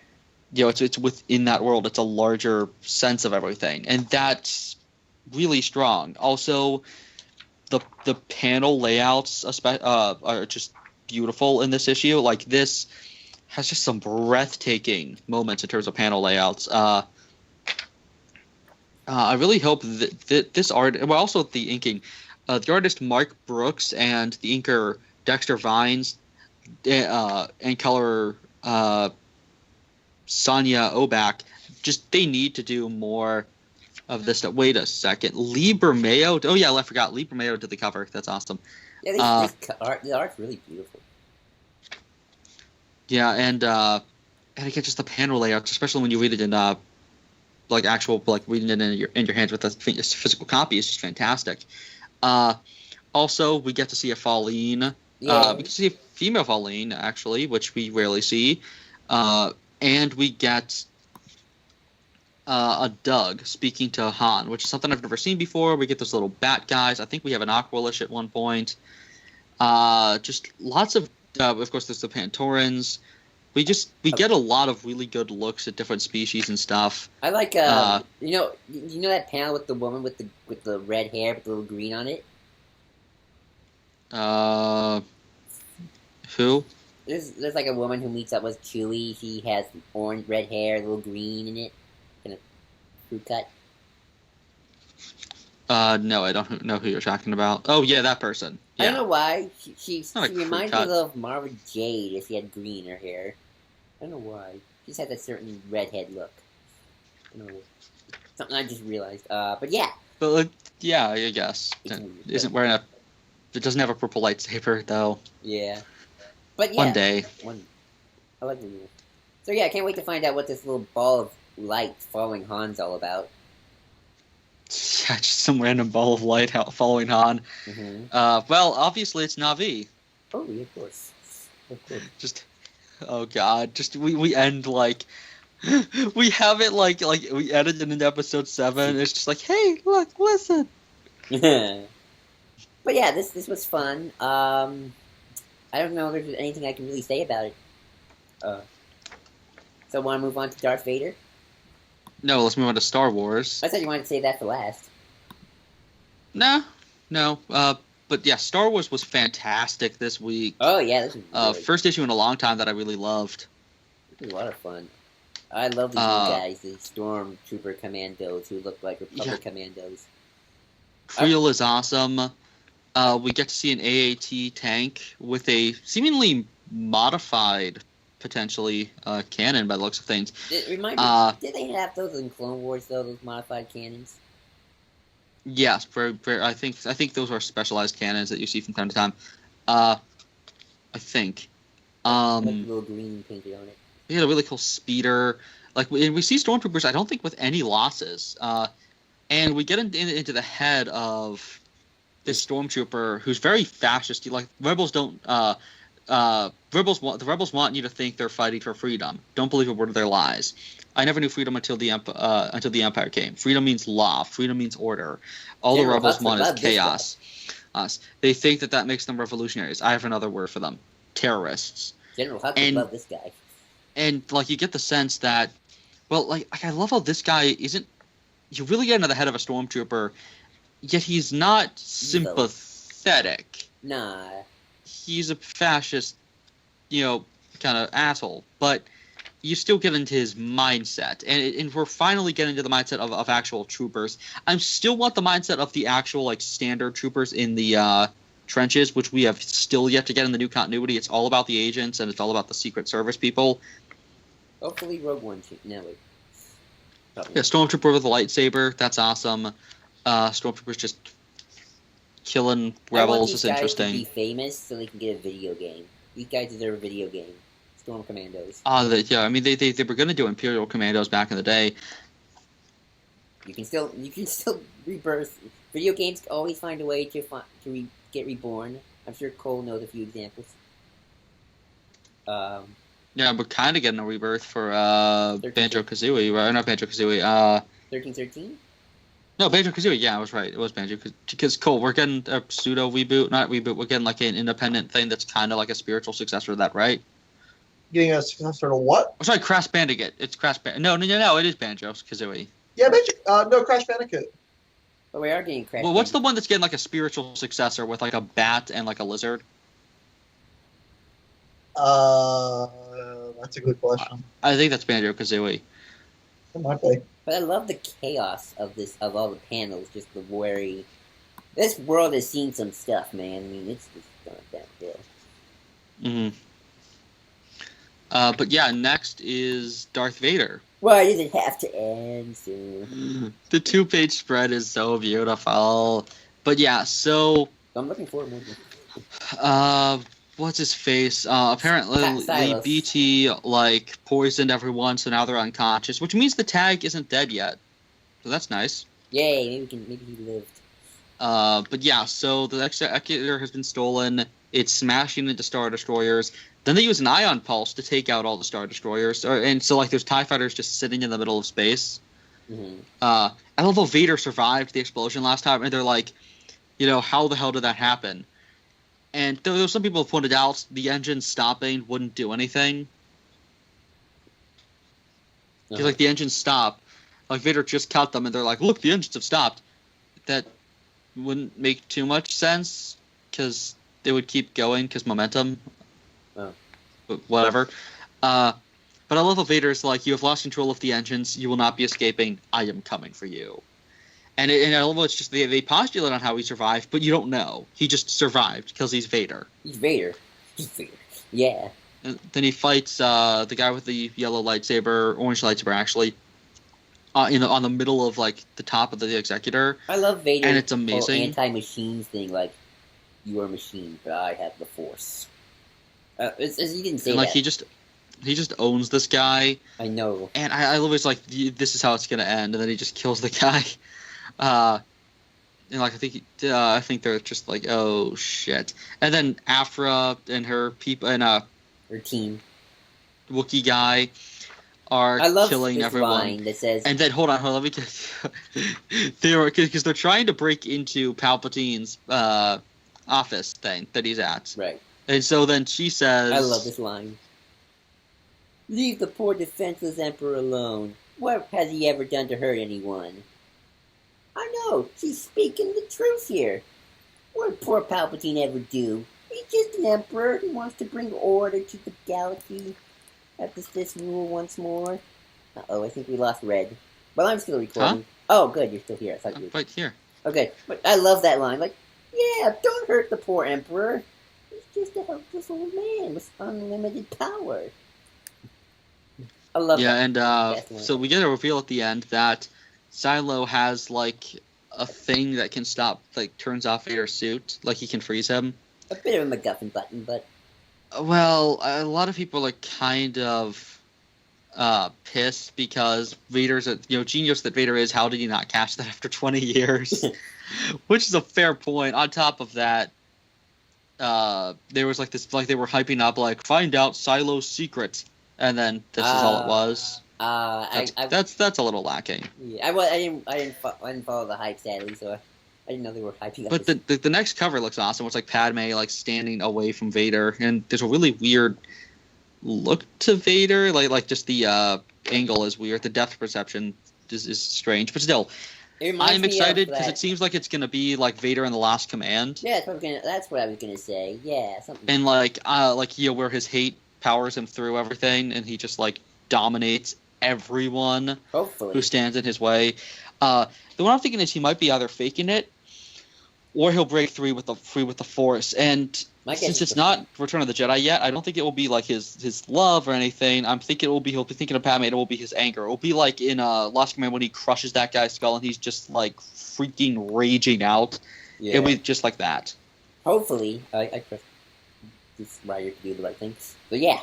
You know, it's within that world. It's a larger sense of everything, and that's really strong. Also, the panel layouts are just beautiful in this issue. Like this has just some breathtaking moments in terms of panel layouts. I really hope that this art, well, also the inking, the artist Mark Brooks and the inker Dexter Vines, and color Sonia Obak, they need to do more of this stuff. Wait a second, Lee Bermeo. Oh yeah, I forgot. Lee Bermeo did the cover. That's awesome. Yeah, the art's really beautiful. Yeah, and again, just the panel layouts, especially when you read it in reading it in your hands with a physical copy is just fantastic. Also, we get to see a Pauline. Yeah. We get to see a female Pauline, actually, which we rarely see. And we get a Doug speaking to Han, which is something I've never seen before. We get those little bat guys. I think we have an Aqualish at one point. Just lots of course, there's the Pantorans. We get a lot of really good looks at different species and stuff. I like you know that panel with the woman with the red hair with the little green on it. Who? There's like a woman who meets up with Chewie. She has orange, red hair, a little green in it, kind of fruit cut. No, I don't know who you're talking about. Oh yeah, that person. Yeah. I don't know why. She reminds me cut. of Marva Jade if she had green in her hair. I don't know why. She just has a certain redhead look. I don't know. Something I just realized. But yeah. But yeah, I guess. Isn't wearing a. It doesn't have a purple lightsaber though. Yeah. But yeah. One day. I like the rule. So yeah, I can't wait to find out what this little ball of light following Han's all about. Yeah, just some random ball of light following Han. Mm-hmm. Well, obviously it's Na'vi. Oh, yeah, of course. Just, oh god, just we end like, we have it like we edited into episode 7. It's just like, hey, look, listen. But yeah, this was fun. I don't know if there's anything I can really say about it. So want to move on to Darth Vader? No, let's move on to Star Wars. I thought you wanted to say that for last. No. But yeah, Star Wars was fantastic this week. Oh yeah, this was good. First issue in a long time that I really loved. It was a lot of fun. I love these new guys, the Stormtrooper Commandos who look like Republic Commandos. Creel is awesome. We get to see an AAT tank with a seemingly modified, potentially, cannon by the looks of things. Remind me, did they have those in Clone Wars, though, those modified cannons? Yes, I think those are specialized cannons that you see from time to time. I think. Like a little green painted on it. He had a really cool speeder. Like we see stormtroopers, I don't think with any losses. And we get into the head of this stormtrooper who's very fascist. Like rebels don't. The rebels want you to think they're fighting for freedom. Don't believe a word of their lies. I never knew freedom until the Empire came. Freedom means law. Freedom means order. All the rebels want is chaos. They think that makes them revolutionaries. I have another word for them: terrorists. General Hux would love this guy. And like you get the sense that, well, like I love how this guy isn't. You really get into the head of a stormtrooper, yet he's not sympathetic. Nah. He's a fascist, kind of asshole. But you still get into his mindset. And we're finally getting to the mindset of actual troopers. I still want the mindset of the actual, like, standard troopers in the trenches, which we have still yet to get in the new continuity. It's all about the agents, and it's all about the Secret Service people. Hopefully Rogue One. No, wait. Yeah, Stormtrooper with a lightsaber. That's awesome. Stormtroopers just killing rebels is interesting. I want these guys to be famous so they can get a video game. These guys deserve a video game. Storm Commandos. Yeah. I mean, they were going to do Imperial Commandos back in the day. You can still rebirth. Video games always find a way to get reborn. I'm sure Cole knows a few examples. Yeah, we're kind of getting a rebirth for Banjo-Kazooie, right? Not Banjo-Kazooie. 1313? No, Banjo-Kazooie. Yeah, I was right. It was Banjo. Because Cole, we're getting a pseudo reboot, not reboot. We're getting like an independent thing that's kind of like a spiritual successor to that, right? Getting a successor to what? Oh, sorry, Crash Bandicoot. It's Crash Bandicoot. No, it is Banjo-Kazooie. Yeah, no, Crash Bandicoot. But we are getting Crash. Well, what's the one that's getting like a spiritual successor with like a bat and like a lizard? That's a good question. I think that's Banjo-Kazooie. It might be. But I love the chaos of all the panels. Just the worry. This world has seen some stuff, man. I mean, it's just gone downhill. Mm-hmm. But yeah, next is Darth Vader. Why does it have to end soon? The 2-page spread is so beautiful. But yeah, so I'm looking forward to it. What's his face? Apparently BT poisoned everyone, so now they're unconscious, which means the tag isn't dead yet. So that's nice. Yay, maybe he lived. But yeah, so the executor has been stolen. It's smashing into Star Destroyers. Then they use an ion pulse to take out all the Star Destroyers, and so like there's TIE fighters just sitting in the middle of space. Mm-hmm. I love how Vader survived the explosion last time, and they're like, how the hell did that happen? And there were some people who pointed out the engine stopping wouldn't do anything. Because like the engines stop, like Vader just cut them, and they're like, "Look, the engines have stopped." That wouldn't make too much sense because they would keep going because momentum. Oh. But whatever. But I love how Vader's like, "You have lost control of the engines. You will not be escaping. I am coming for you." And I love how it's just they postulate on how he survived, but you don't know. He just survived because he's Vader. He's Vader. Yeah. And then he fights the guy with the yellow lightsaber, orange lightsaber actually, on the middle of like the top of the Executor. I love Vader's and it's amazing. Anti-machines thing, like you are a machine, but I have the Force. He didn't say and, like, that. He just owns this guy. I know. And I love it's like this is how it's gonna end, and then he just kills the guy. And like I think they're just like, oh shit. And then Afra and her people and her team, Wookiee guy, are killing everyone. Line that says, and then hold on, let me get. Because they're trying to break into Palpatine's office thing that he's at. Right. And so then she says, I love this line. Leave the poor defenseless Emperor alone. What has he ever done to hurt anyone? I know, she's speaking the truth here. What did poor Palpatine ever do? He's just an emperor who wants to bring order to the galaxy. Let the Sith rule once more. Uh-oh, I think we lost Red. Well, I'm still recording. Huh? Oh, good, you're still here. I thought you were... Right here. Okay, but I love that line. Like, yeah, don't hurt the poor emperor. He's just a helpless old man with unlimited power. I love that. Yeah, and so we get a reveal at the end that Silo has, like, a thing that can stop, like, turns off Vader's suit. Like, he can freeze him. A bit of a MacGuffin button, but... Well, a lot of people are kind of pissed because Vader's genius that Vader is, how did he not catch that after 20 years? Which is a fair point. On top of that, there was, like, this, like, they were hyping up, like, find out Silo's secret. And then this is all it was. That's a little lacking. Yeah, I didn't follow the hype, sadly, so I didn't know they were hyping up. But the next cover looks awesome. It's like Padme like standing away from Vader, and there's a really weird look to Vader. Like just the angle is weird. The depth perception is strange, but still, I'm excited because it seems like it's gonna be like Vader in The Last Command. Yeah, that's what I was gonna say. Yeah, something. And where his hate powers him through everything, and he just like dominates everyone who stands in his way. The one I'm thinking is he might be either faking it, or he'll break free with the Force. And since it's not Return of the Jedi yet, I don't think it will be like his love or anything. I'm thinking he'll be thinking of Padme. It will be his anger. It will be like in Lost Command when he crushes that guy's skull and he's just like freaking raging out. Yeah. It'll be just like that. Hopefully, I trust this writer to do the right things. But yeah.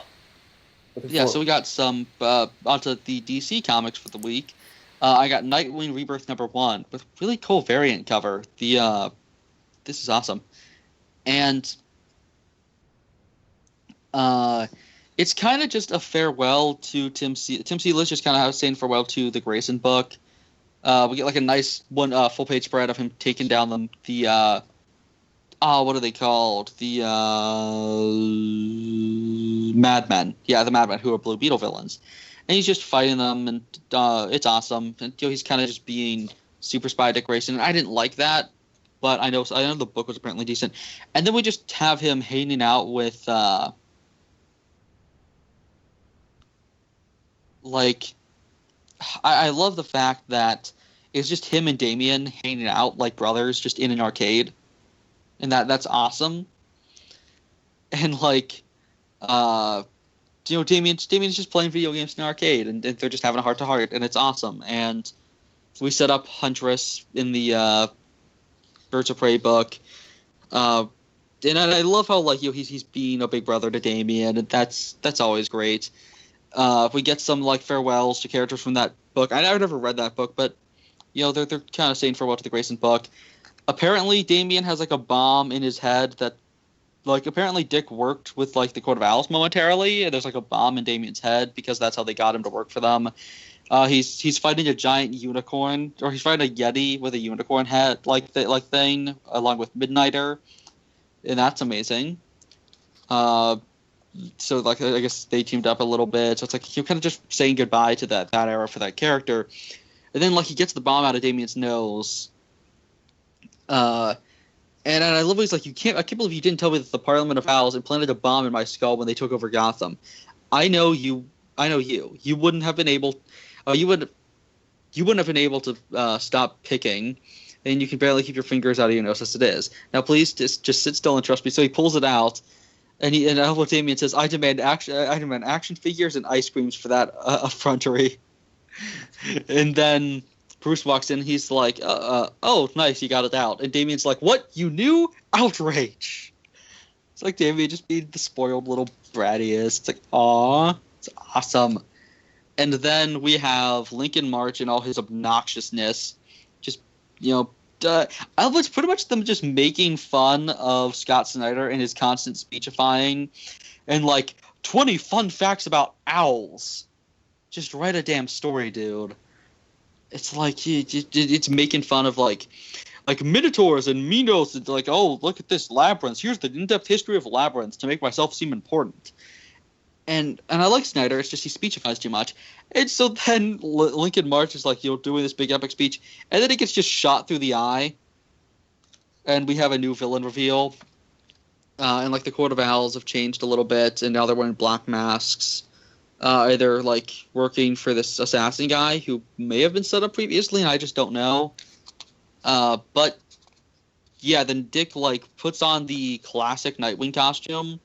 Yeah, so we got some onto the DC comics for the week. I got Nightwing Rebirth #1 with really cool variant cover. This is awesome, and it's kind of just a farewell to Tim Seeley's just kind of saying farewell to the Grayson book. We get like a nice one full page spread of him taking down the what are they called? The Madmen. Yeah, the Madmen, who are Blue Beetle villains. And he's just fighting them, and it's awesome. And he's kind of just being super spy Dick Grayson. And I didn't like that, but I know the book was apparently decent. And then we just have him hanging out with I love the fact that it's just him and Damien hanging out like brothers, just in an arcade. And that's awesome. And Damien's just playing video games in an arcade, and they're just having a heart-to-heart, and it's awesome. And we set up Huntress in the Birds of Prey book. And I love how he's being a big brother to Damien, and that's always great. We get some farewells to characters from that book. I've never read that book, but they're kind of saying farewell to the Grayson book. Apparently, Damien has a bomb in his head that like apparently Dick worked with like the Court of Owls momentarily, and there's like a bomb in Damien's head because that's how they got him to work for them. He's fighting a giant unicorn, or he's fighting a Yeti with a unicorn head thing, along with Midnighter, and that's amazing. So like I guess they teamed up a little bit. So it's like you're kind of just saying goodbye to that era for that character, and then like he gets the bomb out of Damien's nose. And I love he's like, I can't believe you didn't tell me that the Parliament of Owls implanted a bomb in my skull when they took over Gotham. I know you. You wouldn't have been able. You wouldn't have been able to stop picking, and you can barely keep your fingers out of your nose as it is. Now, please just sit still and trust me. So he pulls it out, and Damien says, "I demand action figures and ice creams for that effrontery." And then Bruce walks in. He's like, "Oh, nice, you got it out." And Damien's like, "What? You knew? Outrage!" It's like Damien just being the spoiled little brat he is. It's like, aw, it's awesome. And then we have Lincoln March and all his obnoxiousness. Just, I was pretty much them just making fun of Scott Snyder and his constant speechifying. And, like, 20 fun facts about owls. Just write a damn story, dude. It's like, it's making fun of, like Minotaurs and Minos. And like, oh, look at this labyrinth. Here's the in-depth history of labyrinths to make myself seem important. And I like Snyder. It's just he speechifies too much. And so then Lincoln March is like, doing this big epic speech, and then he gets just shot through the eye. And we have a new villain reveal. And like the Court of Owls have changed a little bit, and now they're wearing black masks. Either like working for this assassin guy who may have been set up previously, and I just don't know. But yeah, then Dick like puts on the classic Nightwing costume.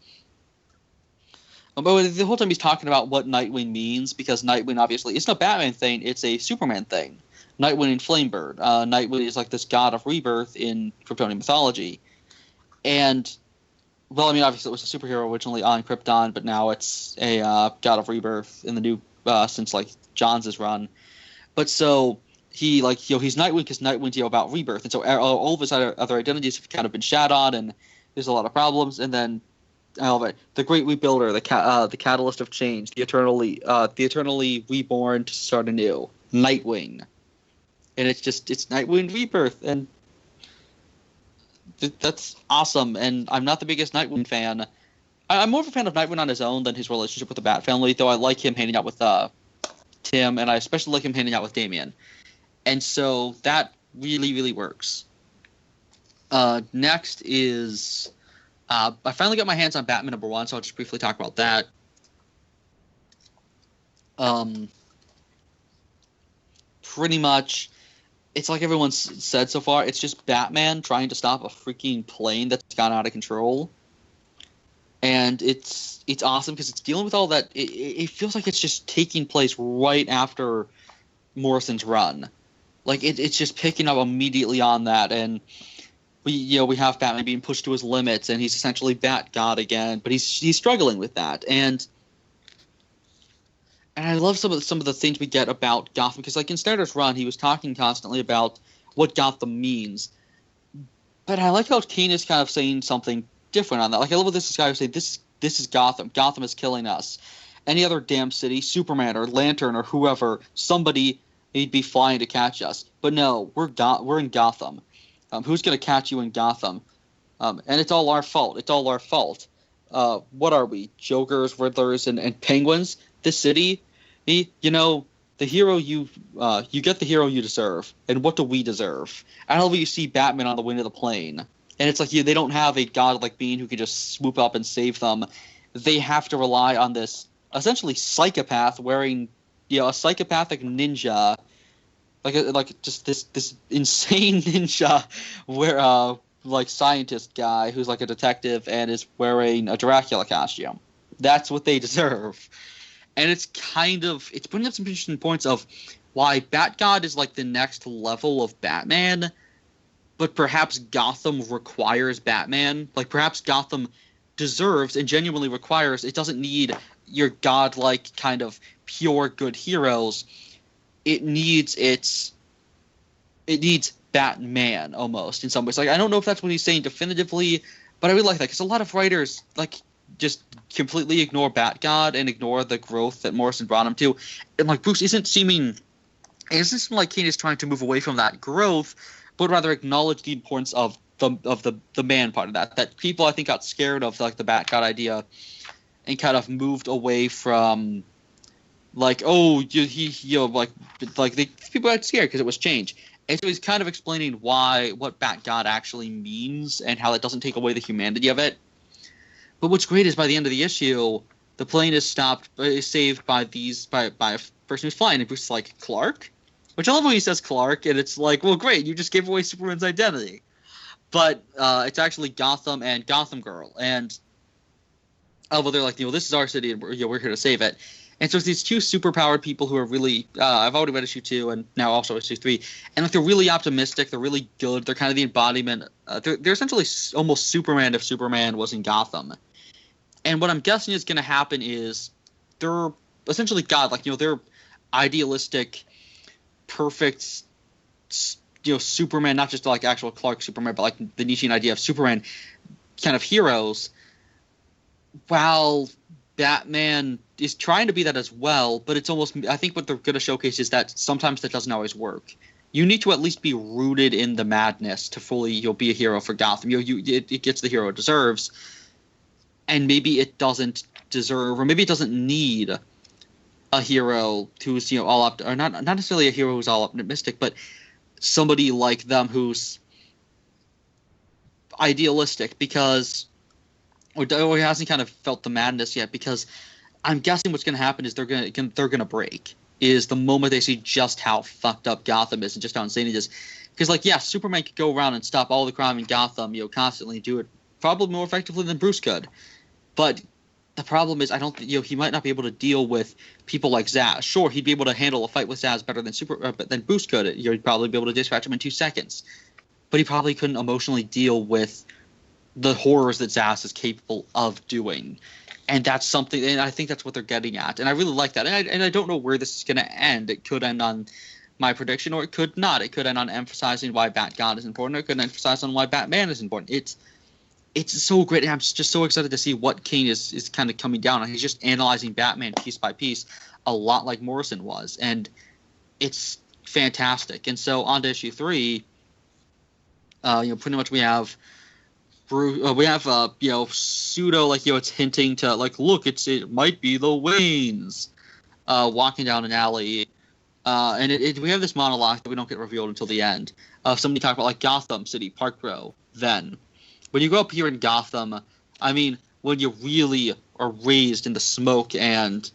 But the whole time he's talking about what Nightwing means, because Nightwing obviously it's not a Batman thing, it's a Superman thing. Nightwing and Flamebird. Nightwing is like this god of rebirth in Kryptonian mythology. And, well, I mean, obviously it was a superhero originally on Krypton, but now it's a god of rebirth in the new, since like Johns' run. But so he he's Nightwing because Nightwing's about rebirth. And so all of his other identities have kind of been shat on, and there's a lot of problems. And then the Great Rebuilder, the Catalyst of Change, the eternally reborn to start anew, Nightwing, and it's Nightwing Rebirth, and that's awesome. And I'm not the biggest Nightwing fan. I'm more of a fan of Nightwing on his own than his relationship with the Bat Family, though I like him hanging out with Tim, and I especially like him hanging out with Damian, and so that really, really works. Next is. I finally got my hands on Batman #1, so I'll just briefly talk about that. Pretty much, it's like everyone's said so far, it's just Batman trying to stop a freaking plane that's gone out of control. And it's awesome because it's dealing with all that. It feels like it's just taking place right after Morrison's run. Like, it's just picking up immediately on that, and we have Batman being pushed to his limits, and he's essentially Bat God again, but he's struggling with that, and I love some of the things we get about Gotham, because like in Snyder's run, he was talking constantly about what Gotham means, but I like how Kane is kind of saying something different on that. Like I love what this guy was saying. This is Gotham. Gotham is killing us. Any other damn city, Superman or Lantern or whoever, somebody he'd be flying to catch us, but no, we're in Gotham. Who's going to catch you in Gotham? And it's all our fault. It's all our fault. What are we? Jokers, Riddlers, and Penguins? This city? The hero you get the hero you deserve. And what do we deserve? I don't know if you see Batman on the wing of the plane. And it's like they don't have a godlike being who can just swoop up and save them. They have to rely on this essentially psychopath wearing, a psychopathic ninja. Like just this insane ninja where scientist guy who's like a detective and is wearing a Dracula costume. That's what they deserve. And it's bringing up some interesting points of why Bat-God is like the next level of Batman, but perhaps Gotham requires Batman. Like perhaps Gotham deserves and genuinely requires, it doesn't need your godlike kind of pure good heroes. It needs Batman almost in some ways. Like I don't know if that's what he's saying definitively, But I really like that because a lot of writers like just completely ignore Bat-God and ignore the growth that Morrison brought him to, and like Bruce isn't seeming like Kane is trying to move away from that growth, but rather acknowledge the importance of the man part of that. That people I think got scared of like the Bat-God idea and kind of moved away from like people got scared because it was change. And so he's kind of explaining what Bat-God actually means and how that doesn't take away the humanity of it. But what's great is by the end of the issue, the plane is saved by a person who's flying, and Bruce is like, Clark? Which I love when he says Clark, and it's like, well, great, you just gave away Superman's identity. But it's actually Gotham and Gotham Girl, and they're like, this is our city, and we're here to save it. And so it's these two superpowered people who are really I've already read issue 2 and now also issue 3, and like they're really optimistic, they're really good, they're kind of the embodiment. They're essentially almost Superman if Superman was in Gotham. And what I'm guessing is going to happen is they're essentially God, like they're idealistic, perfect, Superman, not just like actual Clark Superman, but like the Nietzschean idea of Superman kind of heroes. While Batman is trying to be that as well, but it's almost, I think what they're going to showcase is that sometimes that doesn't always work. You need to at least be rooted in the madness to fully be a hero for Gotham. It gets the hero it deserves, and maybe it doesn't deserve, or maybe it doesn't need a hero who's all up, or not necessarily a hero who's all optimistic, but somebody like them who's idealistic because. Or hasn't kind of felt the madness yet, because I'm guessing what's going to happen is they're gonna break. Is the moment they see just how fucked up Gotham is and just how insane it is. Because Superman could go around and stop all the crime in Gotham, constantly do it probably more effectively than Bruce could. But the problem is, I don't he might not be able to deal with people like Zaz. Sure, he'd be able to handle a fight with Zaz better than Bruce could. He'd probably be able to dispatch him in 2 seconds. But he probably couldn't emotionally deal with the horrors that Zaz is capable of doing. And that's something, and I think that's what they're getting at. And I really like that. And I don't know where this is going to end. It could end on my prediction, or it could not. It could end on emphasizing why Bat-God is important, or it could emphasize on why Batman is important. It's so great, and I'm just so excited to see what Kane is kind of coming down on. He's just analyzing Batman piece by piece, a lot like Morrison was. And it's fantastic. And so on to issue 3, pretty much we have pseudo, it's hinting to, look, it might be the Waynes walking down an alley. And we have this monologue that we don't get revealed until the end. Somebody talk about, Gotham City, Park Row, then. When you grow up here in Gotham, when you really are raised in the smoke and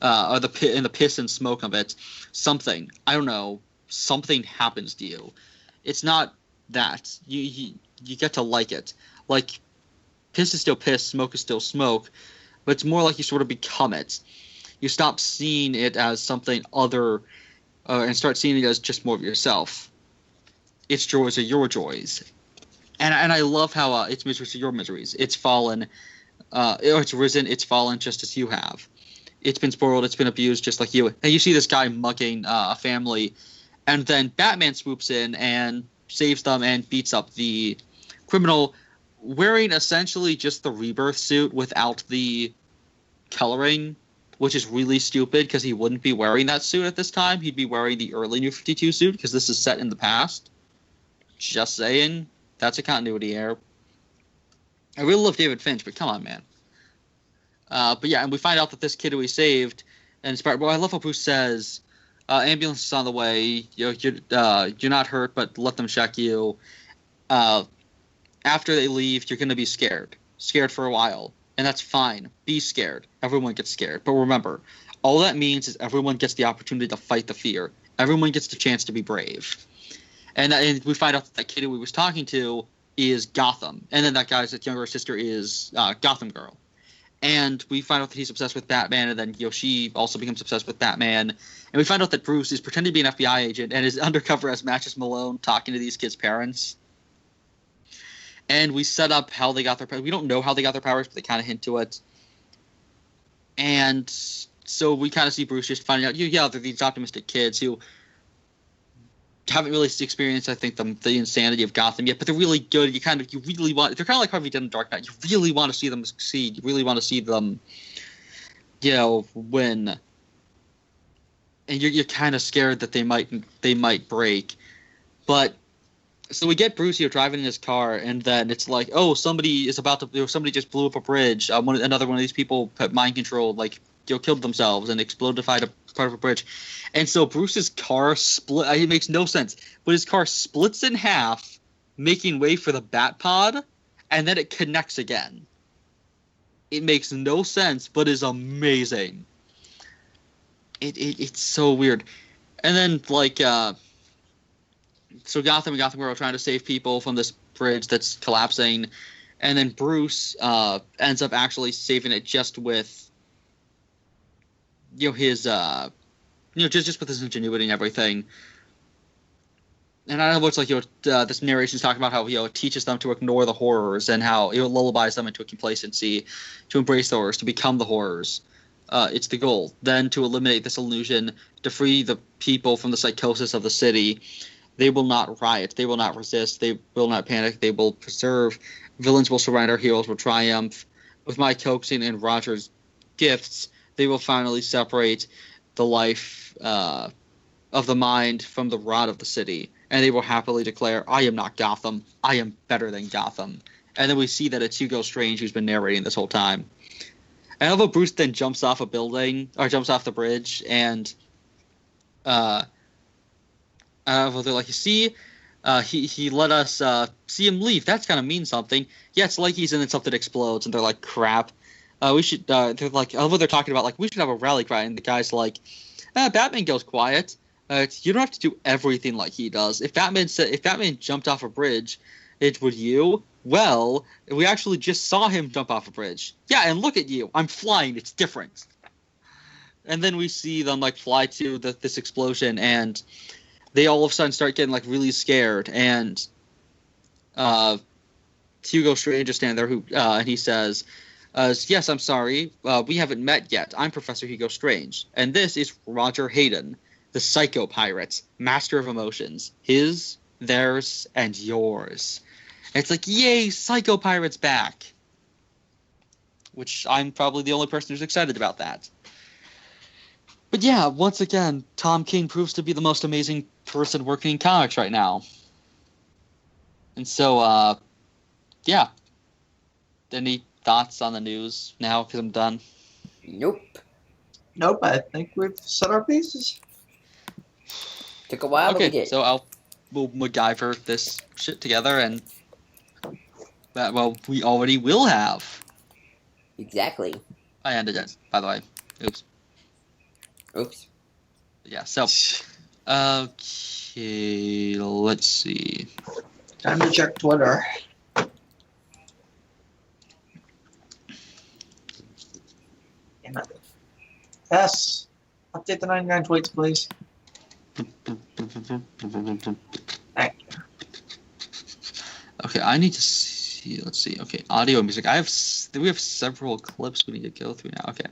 or in the piss and smoke of it, something happens to you. It's not that. You get to like it. Piss is still piss, smoke is still smoke, but it's more like you sort of become it. You stop seeing it as something other and start seeing it as just more of yourself. Its joys are your joys. And I love how its miseries are your miseries. It's fallen, it's risen, it's fallen just as you have. It's been spoiled, it's been abused just like you. And you see this guy mugging a family, and then Batman swoops in and saves them and beats up the criminal, wearing essentially just the Rebirth suit without the coloring, which is really stupid because he wouldn't be wearing that suit at this time. He'd be wearing the early New 52 suit because this is set in the past. Just saying. That's a continuity error. I really love David Finch, but come on, man. And we find out that this kid who he saved, and inspired. Well, I love what Bruce says. Ambulance is on the way. You're not hurt, but let them check you. After they leave, you're going to be scared for a while, and that's fine. Be scared. Everyone gets scared, but remember, all that means is everyone gets the opportunity to fight the fear. Everyone gets the chance to be brave. And we find out that kid who we was talking to is Gotham, and then that guy's younger sister is Gotham Girl. And we find out that he's obsessed with Batman, and then she also becomes obsessed with Batman. And we find out that Bruce is pretending to be an FBI agent and is undercover as Matches Malone talking to these kids' parents. And we set up how they got their powers. We don't know how they got their powers, but they kind of hint to it. And so we kind of see Bruce just finding out, they're these optimistic kids who haven't really experienced, I think, the insanity of Gotham yet, but they're really good. You really want. They're kind of like Harvey Dent in Dark Knight. You really want to see them succeed. You really want to see them, win. And you're kind of scared that they might break, but so we get Bruce driving in his car, and then it's like, oh, somebody just blew up a bridge. Another one of these people mind controlled, killed themselves and exploded a part of a bridge. And so Bruce's car split. It makes no sense, but his car splits in half, making way for the Batpod, and then it connects again. It makes no sense, but is amazing. It's so weird. And then so Gotham and Gotham Girl are trying to save people from this bridge that's collapsing, and then Bruce ends up actually saving it just with his just with his ingenuity and everything. And I don't know what's this narration's talking about how it teaches them to ignore the horrors and how it lullabies them into a complacency, to embrace the horrors, to become the horrors. It's the goal. Then to eliminate this illusion, to free the people from the psychosis of the city. They will not riot. They will not resist. They will not panic. They will preserve. Villains will surrender. Heroes will triumph. With my coaxing and Roger's gifts, they will finally separate the life of the mind from the rot of the city. And they will happily declare, I am not Gotham. I am better than Gotham. And then we see that it's Hugo Strange who's been narrating this whole time. And although Bruce then jumps off jumps off the bridge, and they're like, you see, he let us see him leave. That's gotta mean something. Yeah, it's like he's in and something explodes, and they're like, crap. We should. They're like, I love what they're talking about. Like, we should have a rally cry, and the guy's like, Batman goes quiet. You don't have to do everything like he does. If Batman jumped off a bridge, would you? Well, we actually just saw him jump off a bridge. Yeah, and look at you. I'm flying. It's different. And then we see them fly to this explosion, and they all of a sudden start getting really scared. And Hugo Strange is standing there, and he says, "Yes, I'm sorry. We haven't met yet. I'm Professor Hugo Strange, and this is Roger Hayden, the Psycho Pirate, master of emotions. His, theirs, and yours." And it's like, yay, Psycho Pirate's back. Which I'm probably the only person who's excited about that. But yeah, once again, Tom King proves to be the most amazing person working in comics right now. And so, yeah. Any thoughts on the news now, because I'm done? Nope. Nope, I think we've set our pieces. Took a while, but we did. So we'll MacGyver this shit together, and we already will have. Exactly. I ended it, by the way. Oops. Yeah, so, okay, let's see. Time to check Twitter. Damn it. Yes. Update the 99 tweets, please. Thank you. Okay, I need to see. Let's see. Okay, audio and music. We have several clips we need to go through now. Okay.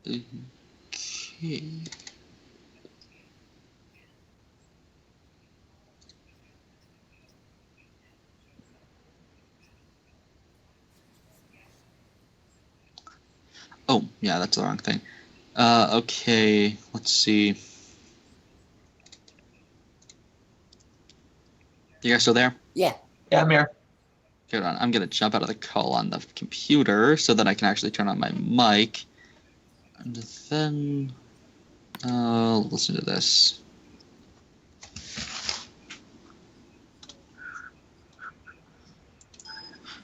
Okay. Oh, yeah, that's the wrong thing. Okay, let's see. You guys still there? Yeah. Yeah, I'm here. Hold on, I'm gonna jump out of the call on the computer so that I can actually turn on my mic. And then listen to this.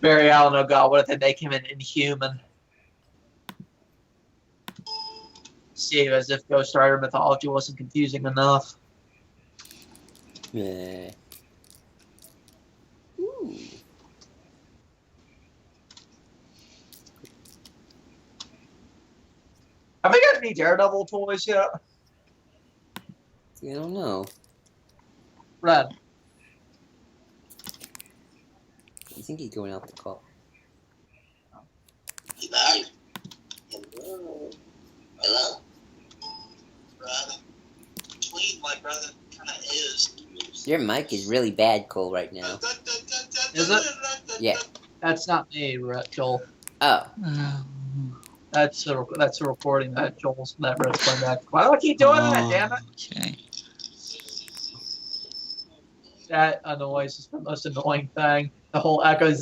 Barry Allen, oh god, what if they make him an Inhuman? See, as if Ghost Rider mythology wasn't confusing enough. Yeah. Ooh. Have they got any Daredevil toys yet? I don't know. Red. You think he's going out the call? Hello? Hello? Hello? Brother? my brother kind of is. Your mic is really bad, Cole, right now. Is it? Yeah. That's not me, Joel. Oh. That's a recording that Joel's that Brett's playing back. Why do I keep doing that? Damn it! Okay. That noise is the most annoying thing. The whole echo.